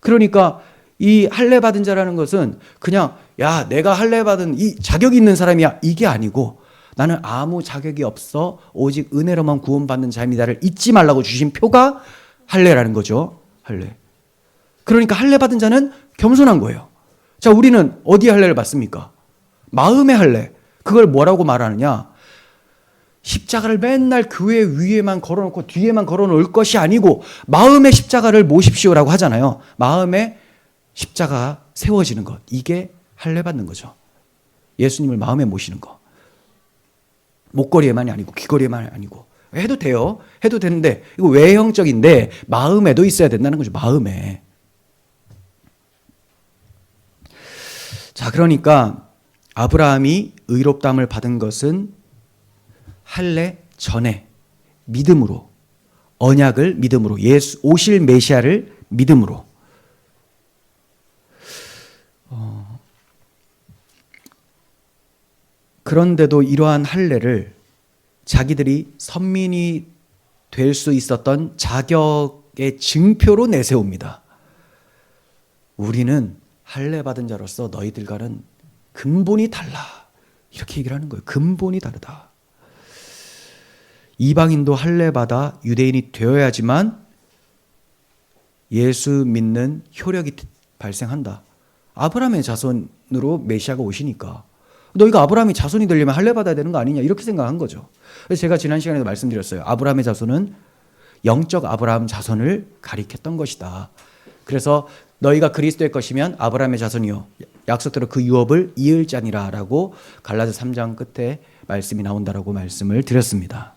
그러니까 이 할례 받은 자라는 것은 그냥 야, 내가 할례 받은 이 자격이 있는 사람이야, 이게 아니고 나는 아무 자격이 없어 오직 은혜로만 구원받는 자입니다를 잊지 말라고 주신 표가 할례라는 거죠. 할례. 그러니까 할례 받은 자는 겸손한 거예요. 자, 우리는 어디에 할례를 받습니까? 마음의 할례. 그걸 뭐라고 말하느냐? 십자가를 맨날 교회 위에만 걸어놓고 뒤에만 걸어놓을 것이 아니고 마음의 십자가를 모십시오라고 하잖아요. 마음의 십자가 세워지는 것. 이게 할례 받는 거죠. 예수님을 마음에 모시는 거. 목걸이에만이 아니고 귀걸이에만이 아니고 해도 돼요. 해도 되는데 이거 외형적인데 마음에도 있어야 된다는 거죠. 마음에. 자, 그러니까 아브라함이 의롭다함을 받은 것은 할례 전에 믿음으로, 언약을 믿음으로, 예수 오실 메시아를 믿음으로. 그런데도 이러한 할례를 자기들이 선민이 될 수 있었던 자격의 증표로 내세웁니다. 우리는 할례 받은 자로서 너희들과는 근본이 달라. 이렇게 얘기를 하는 거예요. 근본이 다르다. 이방인도 할례 받아 유대인이 되어야지만 예수 믿는 효력이 발생한다. 아브라함의 자손으로 메시아가 오시니까 너희가 아브라함의 자손이 되려면 할례 받아야 되는 거 아니냐 이렇게 생각한 거죠. 그래서 제가 지난 시간에도 말씀드렸어요. 아브라함의 자손은 영적 아브라함 자손을 가리켰던 것이다. 그래서 너희가 그리스도의 것이면 아브라함의 자손이요 약속대로 그 유업을 이을 자니라 라고 갈라디아 3장 끝에 말씀이 나온다라고 말씀을 드렸습니다.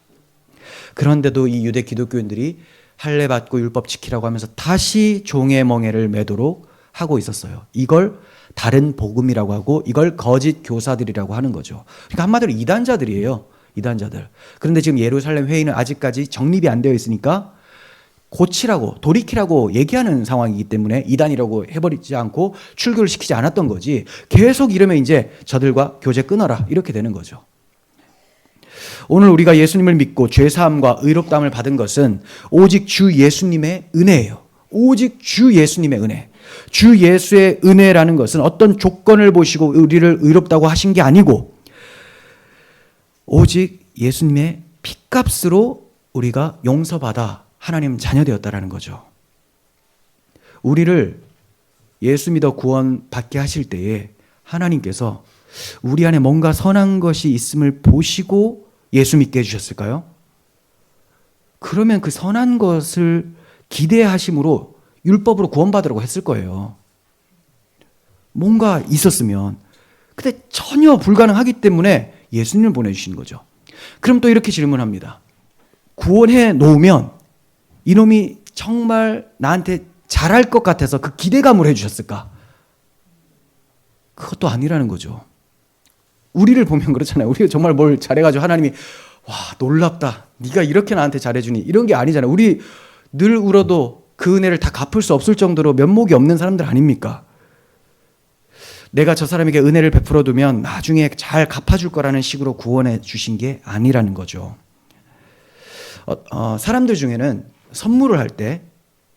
그런데도 이 유대 기독교인들이 할례 받고 율법 지키라고 하면서 다시 종의 멍에를 매도록 하고 있었어요. 이걸 다른 복음이라고 하고 이걸 거짓 교사들이라고 하는 거죠. 그러니까 한마디로 이단자들이에요. 이단자들. 그런데 지금 예루살렘 회의는 아직까지 정립이 안 되어 있으니까 고치라고 돌이키라고 얘기하는 상황이기 때문에 이단이라고 해버리지 않고 출교를 시키지 않았던 거지. 계속 이러면 이제 저들과 교제 끊어라 이렇게 되는 거죠. 오늘 우리가 예수님을 믿고 죄사함과 의롭다함을 받은 것은 오직 주 예수님의 은혜예요. 오직 주 예수님의 은혜. 주 예수의 은혜라는 것은 어떤 조건을 보시고 우리를 의롭다고 하신 게 아니고 오직 예수님의 피값으로 우리가 용서받아 하나님 자녀되었다라는 거죠. 우리를 예수 믿어 구원받게 하실 때에 하나님께서 우리 안에 뭔가 선한 것이 있음을 보시고 예수 믿게 해주셨을까요? 그러면 그 선한 것을 기대하심으로 율법으로 구원받으라고 했을 거예요. 뭔가 있었으면. 근데 전혀 불가능하기 때문에 예수님을 보내주신 거죠. 그럼 또 이렇게 질문합니다. 구원해 놓으면 이놈이 정말 나한테 잘할 것 같아서 그 기대감을 해주셨을까? 그것도 아니라는 거죠. 우리를 보면 그렇잖아요. 우리가 정말 뭘 잘해가지고 하나님이 와 놀랍다. 네가 이렇게 나한테 잘해주니 이런 게 아니잖아요. 우리 늘 울어도 그 은혜를 다 갚을 수 없을 정도로 면목이 없는 사람들 아닙니까? 내가 저 사람에게 은혜를 베풀어 두면 나중에 잘 갚아줄 거라는 식으로 구원해 주신 게 아니라는 거죠. 사람들 중에는 선물을 할 때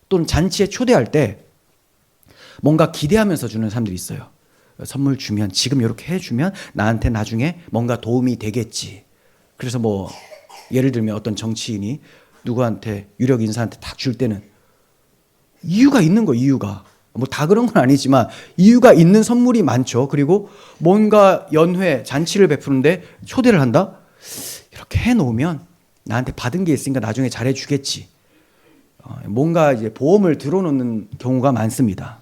또는 잔치에 초대할 때 뭔가 기대하면서 주는 사람들이 있어요. 선물 주면 지금 이렇게 해주면 나한테 나중에 뭔가 도움이 되겠지. 그래서 뭐 예를 들면 어떤 정치인이 누구한테 유력 인사한테 딱 줄 때는 이유가 있는 거, 이유가. 뭐 다 그런 건 아니지만 이유가 있는 선물이 많죠. 그리고 뭔가 연회, 잔치를 베푸는데 초대를 한다? 이렇게 해놓으면 나한테 받은 게 있으니까 나중에 잘해주겠지. 뭔가 이제 보험을 들어놓는 경우가 많습니다.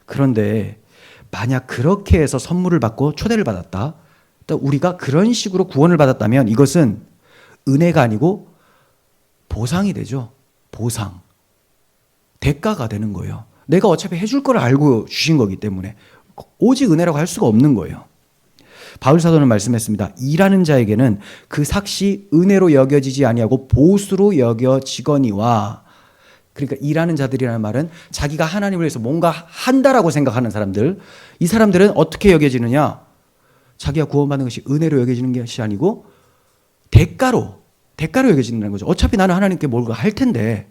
그런데 만약 그렇게 해서 선물을 받고 초대를 받았다. 또 우리가 그런 식으로 구원을 받았다면 이것은 은혜가 아니고 보상이 되죠. 보상. 대가가 되는 거예요. 내가 어차피 해줄 걸 알고 주신 거기 때문에 오직 은혜라고 할 수가 없는 거예요. 바울 사도는 말씀했습니다. 일하는 자에게는 그 삭시 은혜로 여겨지지 아니하고 보수로 여겨지거니와. 그러니까 일하는 자들이라는 말은 자기가 하나님을 위해서 뭔가 한다라고 생각하는 사람들, 이 사람들은 어떻게 여겨지느냐? 자기가 구원받는 것이 은혜로 여겨지는 것이 아니고 대가로 여겨진다는 거죠. 어차피 나는 하나님께 뭔가 할 텐데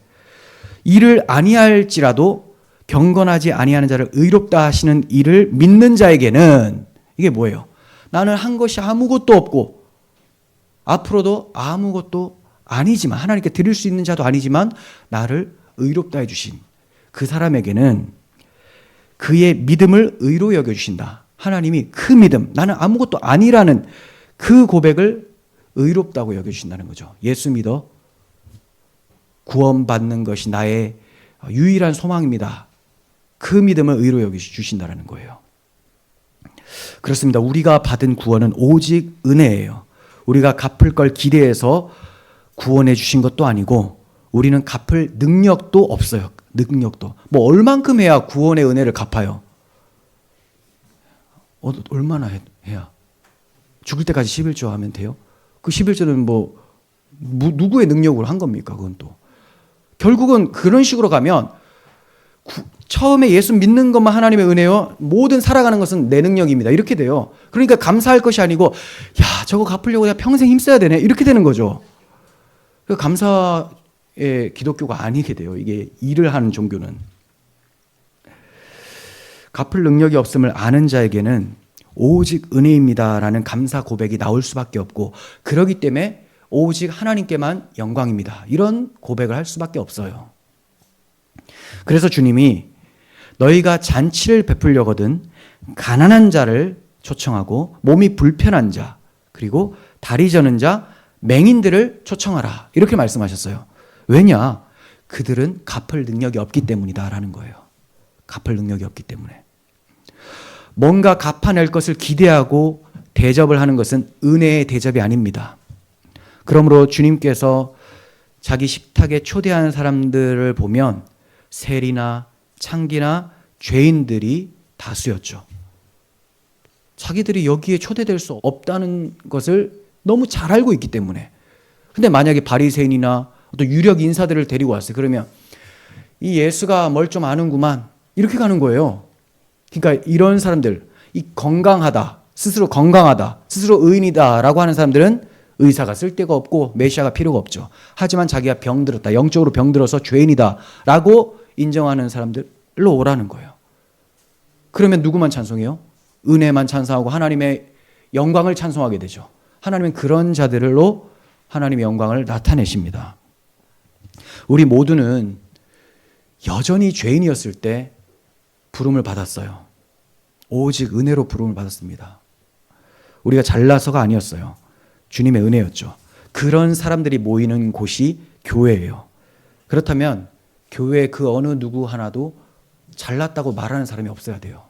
일을 아니할지라도 경건하지 아니하는 자를 의롭다 하시는 일을 믿는 자에게는 이게 뭐예요? 나는 한 것이 아무것도 없고 앞으로도 아무것도 아니지만 하나님께 드릴 수 있는 자도 아니지만 나를 의롭다 해주신 그 사람에게는 그의 믿음을 의로 여겨주신다. 하나님이 그 믿음, 나는 아무것도 아니라는 그 고백을 의롭다고 여겨주신다는 거죠. 예수 믿어 구원받는 것이 나의 유일한 소망입니다. 그 믿음을 의로 여겨주신다는 거예요. 그렇습니다. 우리가 받은 구원은 오직 은혜예요. 우리가 갚을 걸 기대해서 구원해 주신 것도 아니고 우리는 갚을 능력도 없어요. 능력도. 뭐 얼만큼 해야 구원의 은혜를 갚아요? 얼마나 해야? 죽을 때까지 11조 하면 돼요? 그 11조는 뭐 누구의 능력으로 한 겁니까? 그건 또. 결국은 그런 식으로 가면 처음에 예수 믿는 것만 하나님의 은혜요. 모든 살아가는 것은 내 능력입니다. 이렇게 돼요. 그러니까 감사할 것이 아니고 야 저거 갚으려고 내가 평생 힘써야 되네. 이렇게 되는 거죠. 감사의 기독교가 아니게 돼요. 이게 일을 하는 종교는. 갚을 능력이 없음을 아는 자에게는 오직 은혜입니다라는 감사 고백이 나올 수밖에 없고 그러기 때문에 오직 하나님께만 영광입니다. 이런 고백을 할 수밖에 없어요. 그래서 주님이 너희가 잔치를 베풀려거든 가난한 자를 초청하고 몸이 불편한 자 그리고 다리 저는 자 맹인들을 초청하라 이렇게 말씀하셨어요. 왜냐? 그들은 갚을 능력이 없기 때문이다라는 거예요. 갚을 능력이 없기 때문에. 뭔가 갚아낼 것을 기대하고 대접을 하는 것은 은혜의 대접이 아닙니다. 그러므로 주님께서 자기 식탁에 초대하는 사람들을 보면 세리나 창기나 죄인들이 다수였죠. 자기들이 여기에 초대될 수 없다는 것을 너무 잘 알고 있기 때문에. 근데 만약에 바리새인이나 또 유력 인사들을 데리고 왔어요. 그러면 이 예수가 뭘 좀 아는구만 이렇게 가는 거예요. 그러니까 이런 사람들, 이 건강하다, 스스로 의인이다라고 하는 사람들은 의사가 쓸데가 없고 메시아가 필요가 없죠. 하지만 자기가 병들었다, 영적으로 병들어서 죄인이다라고 인정하는 사람들로 오라는 거예요. 그러면 누구만 찬송해요? 은혜만 찬송하고 하나님의 영광을 찬송하게 되죠. 하나님은 그런 자들로 하나님의 영광을 나타내십니다. 우리 모두는 여전히 죄인이었을 때 부름을 받았어요. 오직 은혜로 부름을 받았습니다. 우리가 잘나서가 아니었어요. 주님의 은혜였죠. 그런 사람들이 모이는 곳이 교회예요. 그렇다면 교회 그 어느 누구 하나도 잘났다고 말하는 사람이 없어야 돼요.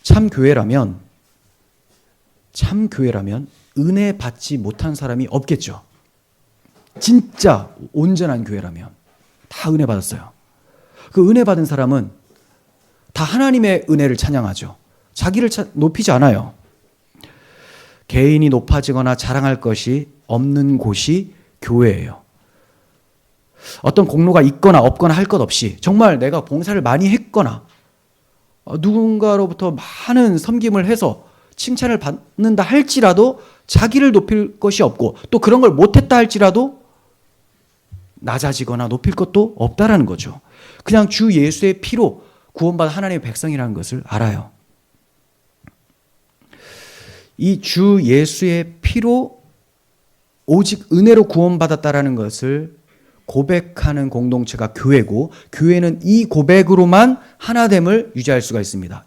참 교회라면 은혜 받지 못한 사람이 없겠죠. 진짜 온전한 교회라면 다 은혜 받았어요. 그 은혜 받은 사람은 다 하나님의 은혜를 찬양하죠. 자기를 높이지 않아요. 개인이 높아지거나 자랑할 것이 없는 곳이 교회예요. 어떤 공로가 있거나 없거나 할 것 없이 정말 내가 봉사를 많이 했거나 누군가로부터 많은 섬김을 해서 칭찬을 받는다 할지라도 자기를 높일 것이 없고 또 그런 걸 못했다 할지라도 낮아지거나 높일 것도 없다라는 거죠. 그냥 주 예수의 피로 구원받은 하나님의 백성이라는 것을 알아요. 이 주 예수의 피로 오직 은혜로 구원받았다라는 것을 고백하는 공동체가 교회고, 교회는 이 고백으로만 하나됨을 유지할 수가 있습니다.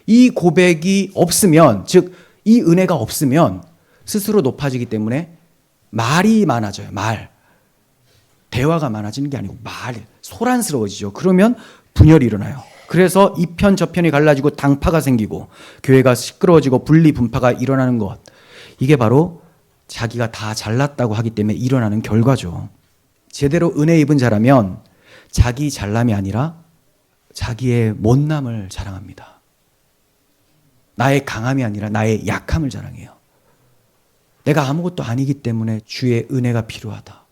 이 고백이 없으면, 즉 이 은혜가 없으면 스스로 높아지기 때문에 말이 많아져요. 대화가 많아지는 게 아니고 소란스러워지죠. 그러면 분열이 일어나요. 그래서 이 편 저편이 갈라지고 당파가 생기고 교회가 시끄러워지고 분리 분파가 일어나는 것, 이게 바로 자기가 다 잘났다고 하기 때문에 일어나는 결과죠. 제대로 은혜 입은 자라면 자기 잘남이 아니라 자기의 못남을 자랑합니다. 나의 강함이 아니라 나의 약함을 자랑해요. 내가 아무것도 아니기 때문에 주의 은혜가 필요하다.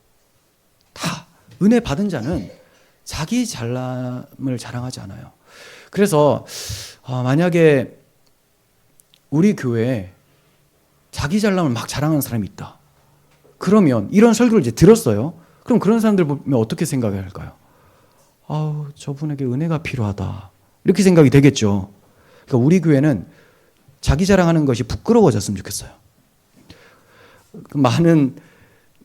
다 은혜 받은 자는 자기 잘남을 자랑하지 않아요. 그래서 만약에 우리 교회에 자기 잘남을 막 자랑하는 사람이 있다. 그러면 이런 설교를 이제 들었어요. 그럼 그런 사람들 보면 어떻게 생각해야 할까요? 저분에게 은혜가 필요하다. 이렇게 생각이 되겠죠. 그러니까 우리 교회는 자기 자랑하는 것이 부끄러워졌으면 좋겠어요. 많은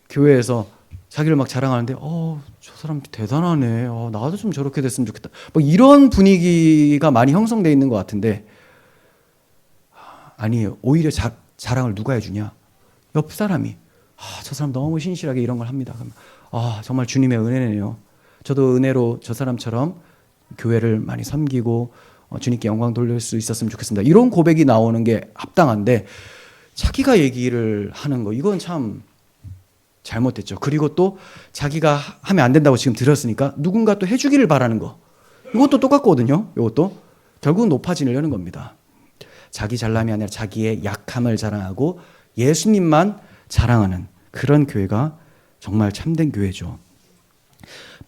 교회에서 자기를 막 자랑하는데 저 사람 대단하네. 나도 좀 저렇게 됐으면 좋겠다. 뭐 이런 분위기가 많이 형성되어 있는 것 같은데, 아니에요. 오히려 자랑을 누가 해주냐? 옆 사람이. 저 사람 너무 신실하게 이런 걸 합니다. 그러면 정말 주님의 은혜네요. 저도 은혜로 저 사람처럼 교회를 많이 섬기고 주님께 영광 돌릴 수 있었으면 좋겠습니다. 이런 고백이 나오는 게 합당한데, 자기가 얘기를 하는 거, 이건 참 잘못됐죠. 그리고 또 자기가 하면 안 된다고 지금 들었으니까 누군가 또 해주기를 바라는 거, 이것도 똑같거든요. 이것도 결국은 높아지려는 겁니다. 자기 잘남이 아니라 자기의 약함을 자랑하고 예수님만 자랑하는 그런 교회가 정말 참된 교회죠.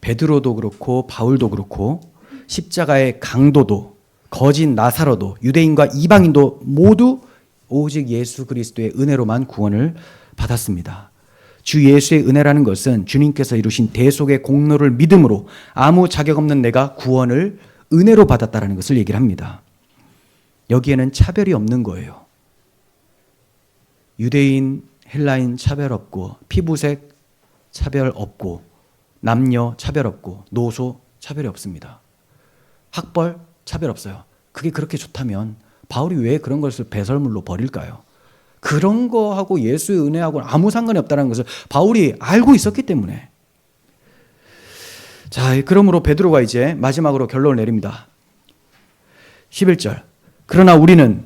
베드로도 그렇고 바울도 그렇고 십자가의 강도도 거짓 나사로도 유대인과 이방인도 모두 오직 예수 그리스도의 은혜로만 구원을 받았습니다. 주 예수의 은혜라는 것은 주님께서 이루신 대속의 공로를 믿음으로 아무 자격 없는 내가 구원을 은혜로 받았다는 것을 얘기를 합니다. 여기에는 차별이 없는 거예요. 유대인, 헬라인 차별 없고, 피부색 차별 없고, 남녀 차별 없고, 노소 차별이 없습니다. 학벌 차별 없어요. 그게 그렇게 좋다면 바울이 왜 그런 것을 배설물로 버릴까요? 그런 거하고 예수의 은혜하고는 아무 상관이 없다는 것을 바울이 알고 있었기 때문에. 자, 그러므로 베드로가 이제 마지막으로 결론을 내립니다. 11절. 그러나 우리는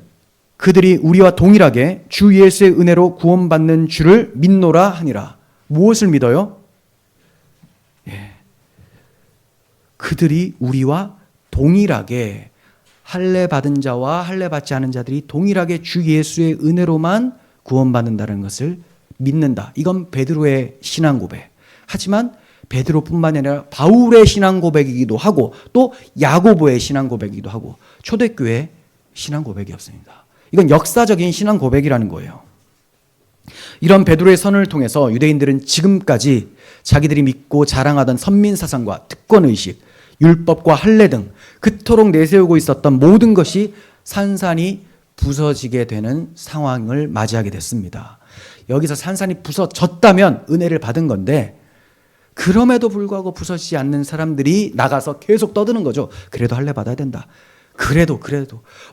그들이 우리와 동일하게 주 예수의 은혜로 구원받는 주를 믿노라 하니라. 무엇을 믿어요? 그들이 우리와 동일하게, 할례 받은 자와 할례 받지 않은 자들이 동일하게 주 예수의 은혜로만 구원받는다는 것을 믿는다. 이건 베드로의 신앙 고백. 하지만 베드로뿐만 아니라 바울의 신앙 고백이기도 하고 또 야고보의 신앙 고백이기도 하고 초대교회의 신앙 고백이었습니다. 이건 역사적인 신앙 고백이라는 거예요. 이런 베드로의 선을 통해서 유대인들은 지금까지 자기들이 믿고 자랑하던 선민사상과 특권의식, 율법과 할례 등 그토록 내세우고 있었던 모든 것이 산산이 부서지게 되는 상황을 맞이하게 됐습니다. 여기서 산산이 부서졌다면 은혜를 받은 건데, 그럼에도 불구하고 부서지지 않는 사람들이 나가서 계속 떠드는 거죠. 그래도 할례 받아야 된다. 그래도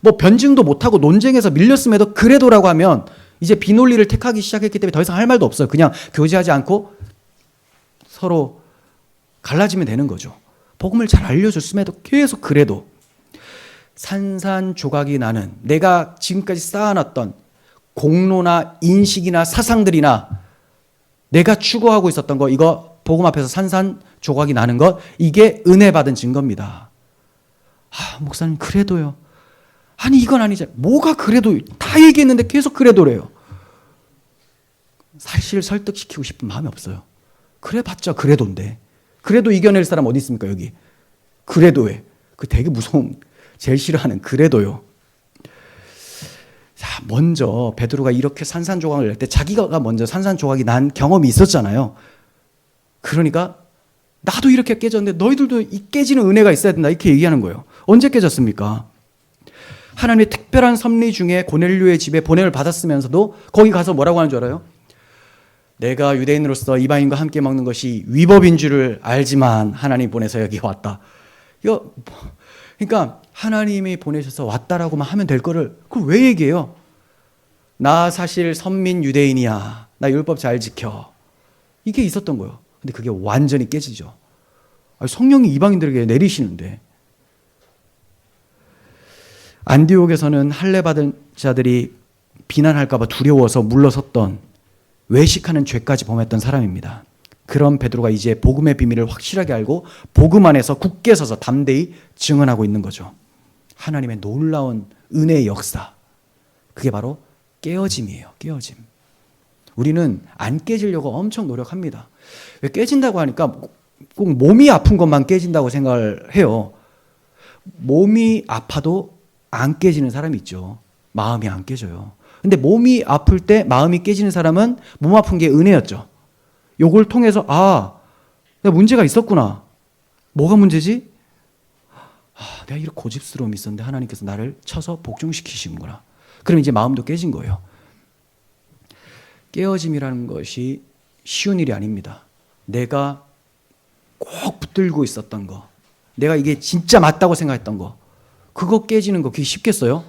뭐 변증도 못하고 논쟁에서 밀렸음에도 그래도라고 하면 이제 비논리를 택하기 시작했기 때문에 더 이상 할 말도 없어요. 그냥 교제하지 않고 서로 갈라지면 되는 거죠. 복음을 잘 알려줬음에도 계속 그래도 산산조각이 나는, 내가 지금까지 쌓아놨던 공로나 인식이나 사상들이나 내가 추구하고 있었던 거, 이거 복음 앞에서 산산조각이 나는 것, 이게 은혜 받은 증거입니다. 목사님 그래도요. 아니 이건 아니죠. 뭐가 그래도, 다 얘기했는데 계속 그래도래요. 사실 설득시키고 싶은 마음이 없어요. 그래봤자 그래도인데. 그래도 이겨낼 사람 어디 있습니까 여기? 그래도에. 그 되게 무서운, 제일 싫어하는 그래도요. 자, 먼저 베드로가 이렇게 산산조각을 낼 때 자기가 먼저 산산조각이 난 경험이 있었잖아요. 그러니까 나도 이렇게 깨졌는데 너희들도 이 깨지는 은혜가 있어야 된다, 이렇게 얘기하는 거예요. 언제 깨졌습니까? 하나님의 특별한 섭리 중에 고넬료의 집에 보냄을 받았으면서도 거기 가서 뭐라고 하는 줄 알아요? 내가 유대인으로서 이방인과 함께 먹는 것이 위법인 줄을 알지만 하나님 보내서 여기 왔다. 이거 그러니까 하나님이 보내셔서 왔다라고만 하면 될 거를 그걸 왜 얘기해요? 나 사실 선민 유대인이야. 나 율법 잘 지켜. 이게 있었던 거예요. 근데 그게 완전히 깨지죠. 성령이 이방인들에게 내리시는데 안디옥에서는 할례 받은 자들이 비난할까 봐 두려워서 물러섰던 외식하는 죄까지 범했던 사람입니다. 그런 베드로가 이제 복음의 비밀을 확실하게 알고 복음 안에서 굳게 서서 담대히 증언하고 있는 거죠. 하나님의 놀라운 은혜의 역사. 그게 바로 깨어짐이에요. 깨어짐. 우리는 안 깨지려고 엄청 노력합니다. 왜 깨진다고 하니까 꼭 몸이 아픈 것만 깨진다고 생각을 해요. 몸이 아파도 안 깨지는 사람이 있죠. 마음이 안 깨져요. 근데 몸이 아플 때 마음이 깨지는 사람은 몸 아픈 게 은혜였죠. 요걸 통해서 내가 문제가 있었구나. 뭐가 문제지? 내가 이렇게 고집스러움이 있었는데 하나님께서 나를 쳐서 복종시키시는구나. 그럼 이제 마음도 깨진 거예요. 깨어짐이라는 것이 쉬운 일이 아닙니다. 내가 꼭 붙들고 있었던 거, 내가 이게 진짜 맞다고 생각했던 거, 그거 깨지는 거 그게 쉽겠어요?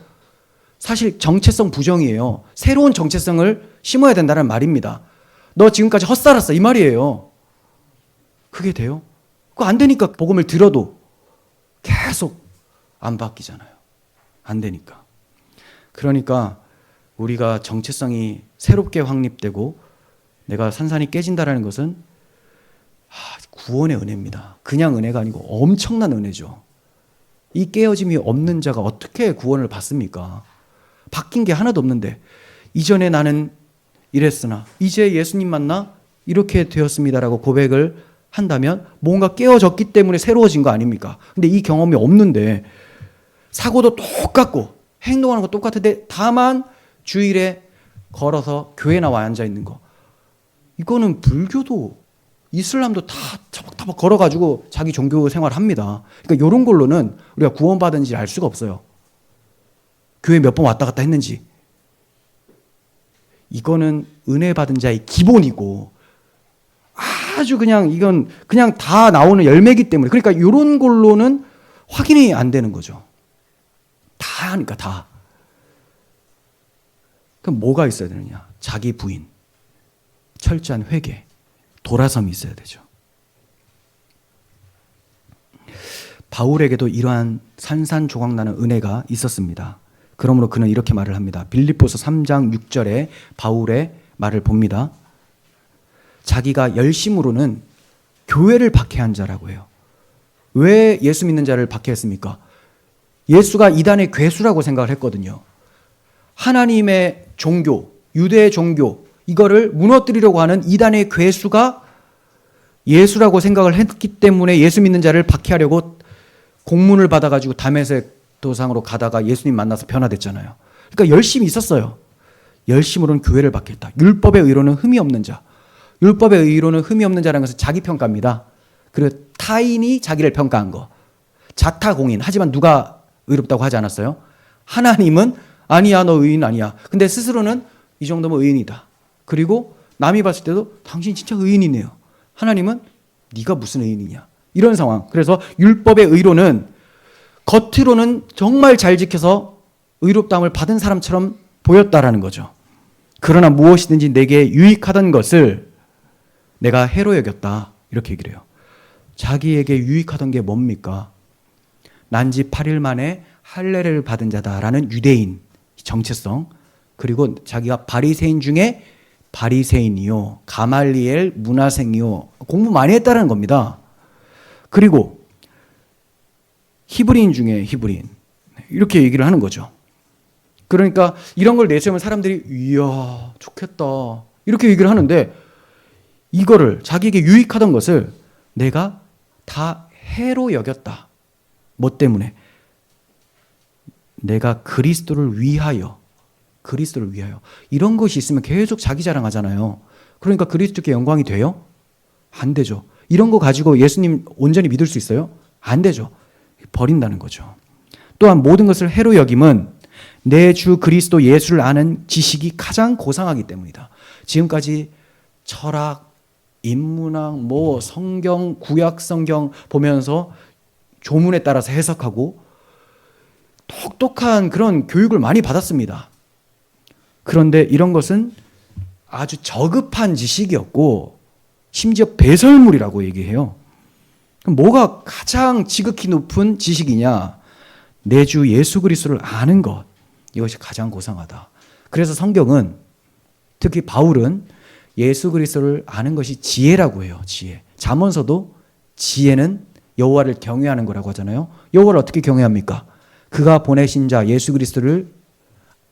사실 정체성 부정이에요. 새로운 정체성을 심어야 된다는 말입니다. 너 지금까지 헛살았어 이 말이에요. 그게 돼요? 그거 안 되니까 복음을 들어도 계속 안 바뀌잖아요. 안 되니까. 그러니까 우리가 정체성이 새롭게 확립되고 내가 산산이 깨진다라는 것은 구원의 은혜입니다. 그냥 은혜가 아니고 엄청난 은혜죠. 이 깨어짐이 없는 자가 어떻게 구원을 받습니까? 바뀐 게 하나도 없는데 이전에 나는 이랬으나 이제 예수님 만나 이렇게 되었습니다라고 고백을 한다면 뭔가 깨어졌기 때문에 새로워진 거 아닙니까? 근데 이 경험이 없는데 사고도 똑같고 행동하는 거 똑같은데 다만 주일에 걸어서 교회 나와 앉아 있는 거, 이거는 불교도 이슬람도 다 터벅터벅 걸어가지고 자기 종교 생활을 합니다. 그러니까 이런 걸로는 우리가 구원받은지 알 수가 없어요. 교회 몇 번 왔다 갔다 했는지. 이거는 은혜 받은 자의 기본이고 아주 그냥 이건 그냥 다 나오는 열매이기 때문에, 그러니까 이런 걸로는 확인이 안 되는 거죠. 다 하니까 다. 그럼 뭐가 있어야 되느냐? 자기 부인, 철저한 회개, 돌아섬이 있어야 되죠. 바울에게도 이러한 산산조각나는 은혜가 있었습니다. 그러므로 그는 이렇게 말을 합니다. 빌립보서 3장 6절에 바울의 말을 봅니다. 자기가 열심으로는 교회를 박해한 자라고 해요. 왜 예수 믿는 자를 박해했습니까? 예수가 이단의 괴수라고 생각을 했거든요. 하나님의 종교, 유대 종교, 이거를 무너뜨리려고 하는 이단의 괴수가 예수라고 생각을 했기 때문에 예수 믿는 자를 박해하려고 공문을 받아가지고 다메섹 도상으로 가다가 예수님 만나서 변화됐잖아요. 그러니까 열심히 있었어요. 열심으로는 교회를 박해했다. 율법의 의로는 흠이 없는 자. 율법의 의로는 흠이 없는 자라는 것은 자기 평가입니다. 그리고 타인이 자기를 평가한 거. 자타공인. 하지만 누가 의롭다고 하지 않았어요? 하나님은 아니야, 너 의인 아니야. 근데 스스로는 이 정도면 의인이다. 그리고 남이 봤을 때도 당신 진짜 의인이네요. 하나님은 네가 무슨 의인이냐. 이런 상황. 그래서 율법의 의로는 겉으로는 정말 잘 지켜서 의롭다함을 받은 사람처럼 보였다라는 거죠. 그러나 무엇이든지 내게 유익하던 것을 내가 해로 여겼다. 이렇게 얘기를 해요. 자기에게 유익하던 게 뭡니까? 난지 8일 만에 할례를 받은 자다라는 유대인 정체성, 그리고 자기가 바리새인 중에 바리새인이요, 가말리엘 문화생이요, 공부 많이 했다는 겁니다. 그리고 히브리인 중에 히브리인, 이렇게 얘기를 하는 거죠. 그러니까 이런 걸 내세우면 사람들이 이야 좋겠다 이렇게 얘기를 하는데, 이거를 자기에게 유익하던 것을 내가 다 해로 여겼다. 뭐 때문에? 내가 그리스도를 위하여 이런 것이 있으면 계속 자기 자랑하잖아요. 그러니까 그리스도께 영광이 돼요? 안 되죠. 이런 거 가지고 예수님 온전히 믿을 수 있어요? 안 되죠. 버린다는 거죠. 또한 모든 것을 해로 여김은 내 주 그리스도 예수를 아는 지식이 가장 고상하기 때문이다. 지금까지 철학, 인문학, 뭐 성경, 구약 성경 보면서 조문에 따라서 해석하고 똑똑한 그런 교육을 많이 받았습니다. 그런데 이런 것은 아주 저급한 지식이었고 심지어 배설물이라고 얘기해요. 그럼 뭐가 가장 지극히 높은 지식이냐? 내 주 예수 그리스도를 아는 것. 이것이 가장 고상하다. 그래서 성경은 특히 바울은 예수 그리스도를 아는 것이 지혜라고 해요. 지혜. 잠언서도 지혜는 여호와를 경외하는 거라고 하잖아요. 여호와를 어떻게 경외합니까? 그가 보내신 자 예수 그리스도를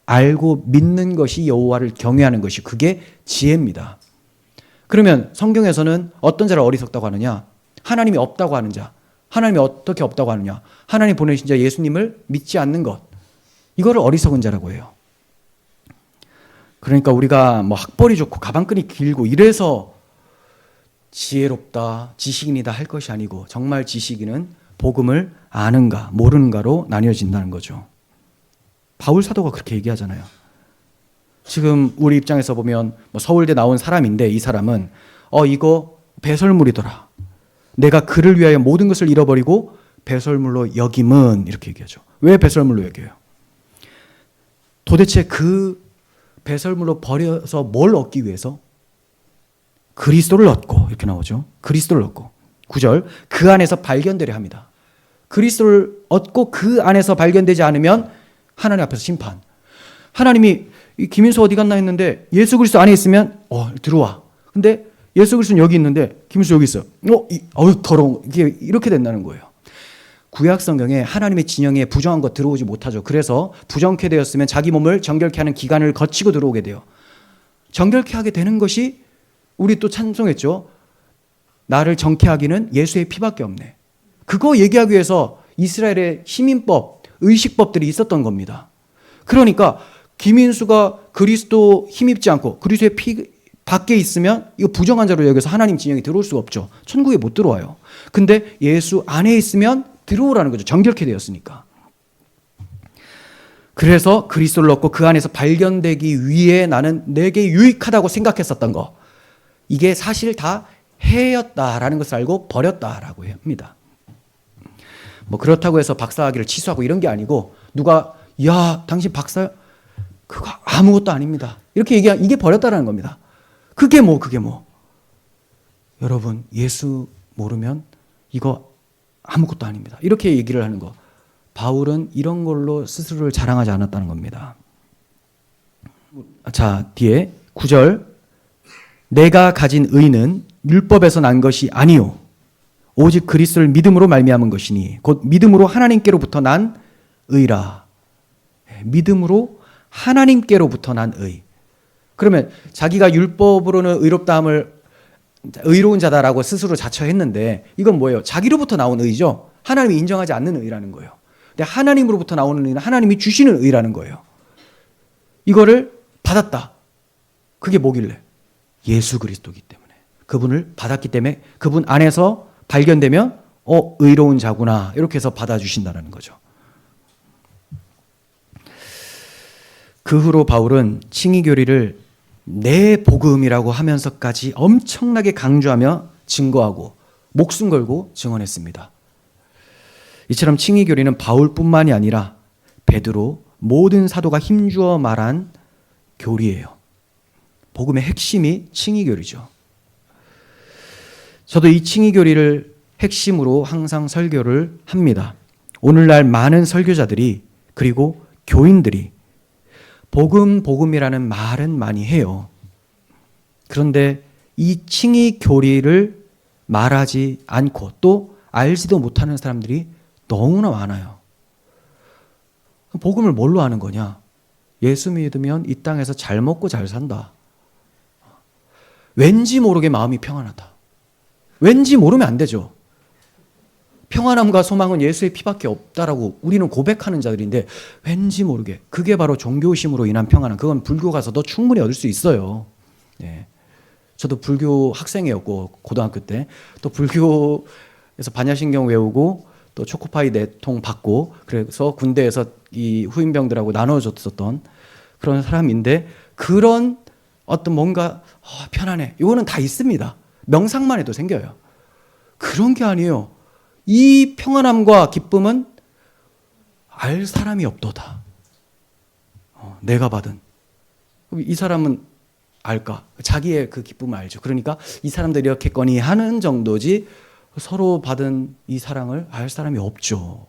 알고 믿는 것이 여호와를 경외하는 것이 그게 지혜입니다. 그러면 성경에서는 어떤 자를 어리석다고 하느냐? 하나님이 없다고 하는 자. 하나님이 어떻게 없다고 하느냐? 하나님 보내신 자 예수님을 믿지 않는 것. 이거를 어리석은 자라고 해요. 그러니까 우리가 뭐 학벌이 좋고 가방끈이 길고 이래서 지혜롭다, 지식인이다 할 것이 아니고 정말 지식인은 복음을 아는가 모르는가로 나뉘어진다는 거죠. 바울 사도가 그렇게 얘기하잖아요. 지금 우리 입장에서 보면 뭐 서울대 나온 사람인데 이 사람은 이거 배설물이더라. 내가 그를 위하여 모든 것을 잃어버리고 배설물로 여김은 이렇게 얘기하죠. 왜 배설물로 여겨요? 도대체 그 배설물로 버려서 뭘 얻기 위해서? 그리스도를 얻고 이렇게 나오죠. 그리스도를 얻고 9절 그 안에서 발견되려 합니다. 그리스도를 얻고 그 안에서 발견되지 않으면 하나님 앞에서 심판. 하나님이 김인수 어디 갔나 했는데 예수 그리스도 안에 있으면 들어와. 근데 예수 그리스도는 여기 있는데 김인수 여기 있어. 더러운 이렇게 된다는 거예요. 구약 성경에 하나님의 진영에 부정한 것 들어오지 못하죠. 그래서 부정케 되었으면 자기 몸을 정결케 하는 기간을 거치고 들어오게 돼요. 정결케 하게 되는 것이 우리 또 찬송했죠. 나를 정케 하기는 예수의 피밖에 없네. 그거 얘기하기 위해서 이스라엘의 시민법, 의식법들이 있었던 겁니다. 그러니까 김인수가 그리스도 힘입지 않고 그리스도의 피 밖에 있으면 이거 부정한 자로 여기서 하나님 진영에 들어올 수가 없죠. 천국에 못 들어와요. 근데 예수 안에 있으면 들어오라는 거죠. 정결케 되었으니까. 그래서 그리스도를 얻고 그 안에서 발견되기 위해 나는 내게 유익하다고 생각했었던 거. 이게 사실 다 해였다라는 것을 알고 버렸다라고 합니다. 뭐 그렇다고 해서 박사학위를 취소하고 이런 게 아니고 누가 야 당신 박사 그거 아무것도 아닙니다. 이렇게 얘기하면 이게 버렸다라는 겁니다. 그게 뭐 여러분 예수 모르면 이거 아무것도 아닙니다. 이렇게 얘기를 하는 거. 바울은 이런 걸로 스스로를 자랑하지 않았다는 겁니다. 자, 뒤에 9절 내가 가진 의는 율법에서 난 것이 아니요 오직 그리스도를 믿음으로 말미암은 것이니 곧 믿음으로 하나님께로부터 난 의라. 믿음으로 하나님께로부터 난 의. 그러면 자기가 율법으로는 의롭다함을 의로운 자다라고 스스로 자처했는데 이건 뭐예요? 자기로부터 나온 의죠. 하나님이 인정하지 않는 의라는 거예요. 근데 하나님으로부터 나오는 의는 하나님이 주시는 의라는 거예요. 이거를 받았다. 그게 뭐길래? 예수 그리스도이기 때문에. 그분을 받았기 때문에 그분 안에서 발견되면 의로운 자구나 이렇게 해서 받아주신다는 거죠. 그 후로 바울은 칭의교리를 내 복음이라고 하면서까지 엄청나게 강조하며 증거하고 목숨 걸고 증언했습니다. 이처럼 칭의교리는 바울뿐만이 아니라 베드로 모든 사도가 힘주어 말한 교리예요. 복음의 핵심이 칭의교리죠. 저도 이 칭의교리를 핵심으로 항상 설교를 합니다. 오늘날 많은 설교자들이 그리고 교인들이 복음이라는 말은 많이 해요. 그런데 이 칭의 교리를 말하지 않고 또 알지도 못하는 사람들이 너무나 많아요. 복음을 뭘로 아는 거냐? 예수 믿으면 이 땅에서 잘 먹고 잘 산다. 왠지 모르게 마음이 평안하다. 왠지 모르면 안 되죠. 평안함과 소망은 예수의 피밖에 없다라고 우리는 고백하는 자들인데 왠지 모르게 그게 바로 종교심으로 인한 평안함. 그건 불교 가서도 충분히 얻을 수 있어요. 네. 저도 불교 학생이었고 고등학교 때 또 불교에서 반야신경 외우고 또 초코파이 4통 받고 그래서 군대에서 이 후임병들하고 나눠줬었던 그런 사람인데 그런 어떤 뭔가 편안해. 이거는 다 있습니다. 명상만 해도 생겨요. 그런 게 아니에요. 이 평안함과 기쁨은 알 사람이 없도다. 내가 받은. 이 사람은 알까? 자기의 그 기쁨을 알죠. 그러니까 이 사람들이 이렇게거니 하는 정도지 서로 받은 이 사랑을 알 사람이 없죠.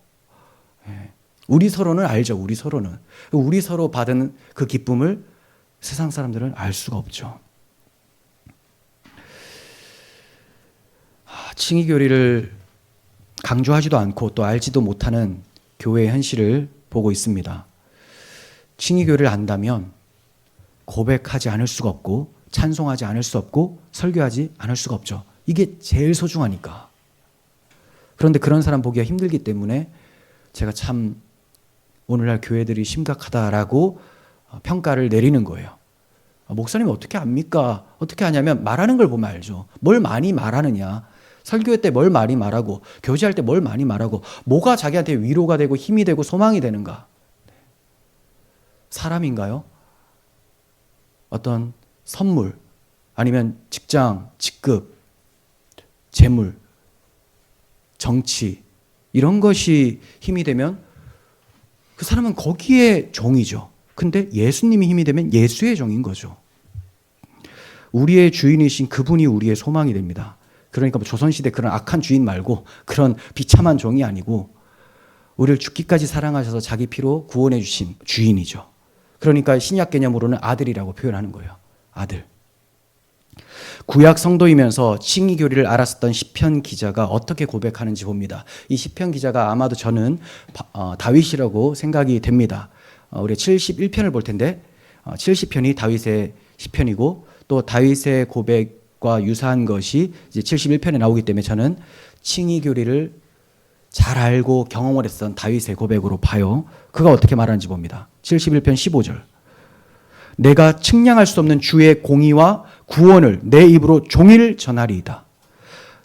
우리 서로는 알죠. 우리 서로는. 우리 서로 받은 그 기쁨을 세상 사람들은 알 수가 없죠. 칭의교리를 강조하지도 않고 또 알지도 못하는 교회의 현실을 보고 있습니다. 칭의교리를 안다면 고백하지 않을 수가 없고 찬송하지 않을 수 없고 설교하지 않을 수가 없죠. 이게 제일 소중하니까. 그런데 그런 사람 보기가 힘들기 때문에 제가 참 오늘날 교회들이 심각하다라고 평가를 내리는 거예요. 목사님 어떻게 압니까? 어떻게 하냐면 말하는 걸 보면 알죠. 뭘 많이 말하느냐. 설교회 때 뭘 많이 말하고 교제할 때 뭘 많이 말하고 뭐가 자기한테 위로가 되고 힘이 되고 소망이 되는가. 사람인가요? 어떤 선물 아니면 직장, 직급, 재물, 정치 이런 것이 힘이 되면 그 사람은 거기에 종이죠. 근데 예수님이 힘이 되면 예수의 종인 거죠. 우리의 주인이신 그분이 우리의 소망이 됩니다. 그러니까 조선시대 그런 악한 주인 말고 그런 비참한 종이 아니고 우리를 죽기까지 사랑하셔서 자기 피로 구원해 주신 주인이죠. 그러니까 신약 개념으로는 아들이라고 표현하는 거예요. 아들. 구약 성도이면서 칭의교리를 알았었던 시편 기자가 어떻게 고백하는지 봅니다. 이 시편 기자가 아마도 저는 다윗이라고 생각이 됩니다. 우리 71편을 볼 텐데 70편이 다윗의 시편이고 또 다윗의 고백과 유사한 것이 이제 71편에 나오기 때문에 저는 칭의교리를 잘 알고 경험을 했던 다윗의 고백으로 봐요. 그가 어떻게 말하는지 봅니다. 71편 15절. 내가 측량할 수 없는 주의 공의와 구원을 내 입으로 종일 전하리이다.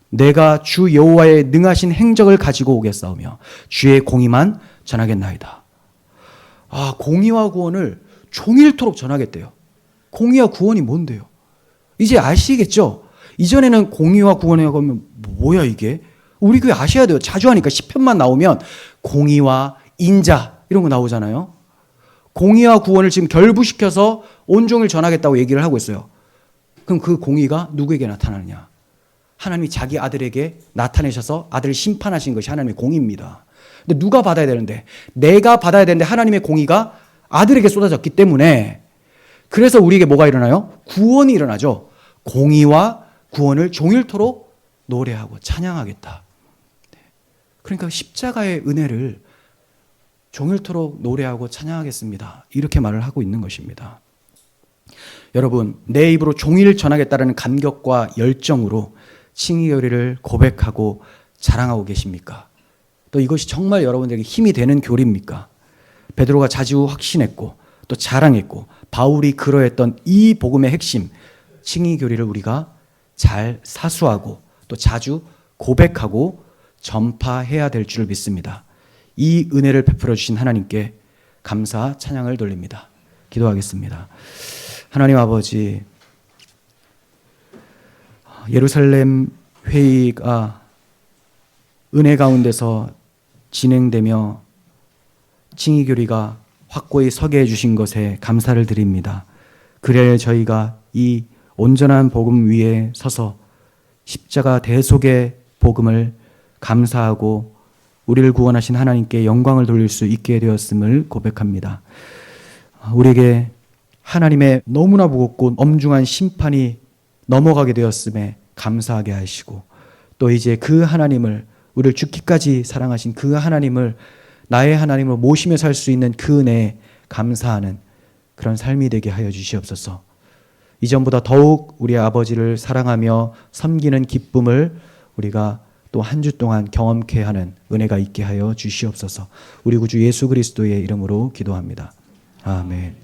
내가 주 여호와의 능하신 행적을 가지고 오겠사오며 주의 공의만 전하겠나이다. 공의와 구원을 종일토록 전하겠대요. 공의와 구원이 뭔데요? 이제 아시겠죠? 이전에는 공의와 구원이라고 하면 뭐야 이게? 우리 교회 아셔야 돼요. 자주 하니까 시편만 나오면 공의와 인자 이런 거 나오잖아요. 공의와 구원을 지금 결부시켜서 온종일 전하겠다고 얘기를 하고 있어요. 그럼 그 공의가 누구에게 나타나느냐? 하나님이 자기 아들에게 나타내셔서 아들을 심판하신 것이 하나님의 공의입니다. 근데 누가 받아야 되는데? 내가 받아야 되는데 하나님의 공의가 아들에게 쏟아졌기 때문에 그래서 우리에게 뭐가 일어나요? 구원이 일어나죠. 공의와 구원을 종일토록 노래하고 찬양하겠다. 그러니까 십자가의 은혜를 종일토록 노래하고 찬양하겠습니다. 이렇게 말을 하고 있는 것입니다. 여러분, 내 입으로 종일 전하겠다는 감격과 열정으로 칭의교리를 고백하고 자랑하고 계십니까? 또 이것이 정말 여러분들에게 힘이 되는 교리입니까? 베드로가 자주 확신했고 또 자랑했고 바울이 그러했던 이 복음의 핵심 칭의교리를 우리가 잘 사수하고 또 자주 고백하고 전파해야 될 줄을 믿습니다. 이 은혜를 베풀어 주신 하나님께 감사 찬양을 돌립니다. 기도하겠습니다. 하나님 아버지, 예루살렘 회의가 은혜 가운데서 진행되며 칭의교리가 확고히 서게 해주신 것에 감사를 드립니다. 그래야 저희가 이 온전한 복음 위에 서서 십자가 대속의 복음을 감사하고 우리를 구원하신 하나님께 영광을 돌릴 수 있게 되었음을 고백합니다. 우리에게 하나님의 너무나 무겁고 엄중한 심판이 넘어가게 되었음에 감사하게 하시고 또 이제 그 하나님을 우리를 죽기까지 사랑하신 그 하나님을 나의 하나님으로 모시며 살 수 있는 그 은혜에 감사하는 그런 삶이 되게 하여 주시옵소서. 이전보다 더욱 우리 아버지를 사랑하며 섬기는 기쁨을 우리가 또 한 주 동안 경험케 하는 은혜가 있게 하여 주시옵소서. 우리 구주 예수 그리스도의 이름으로 기도합니다. 아멘.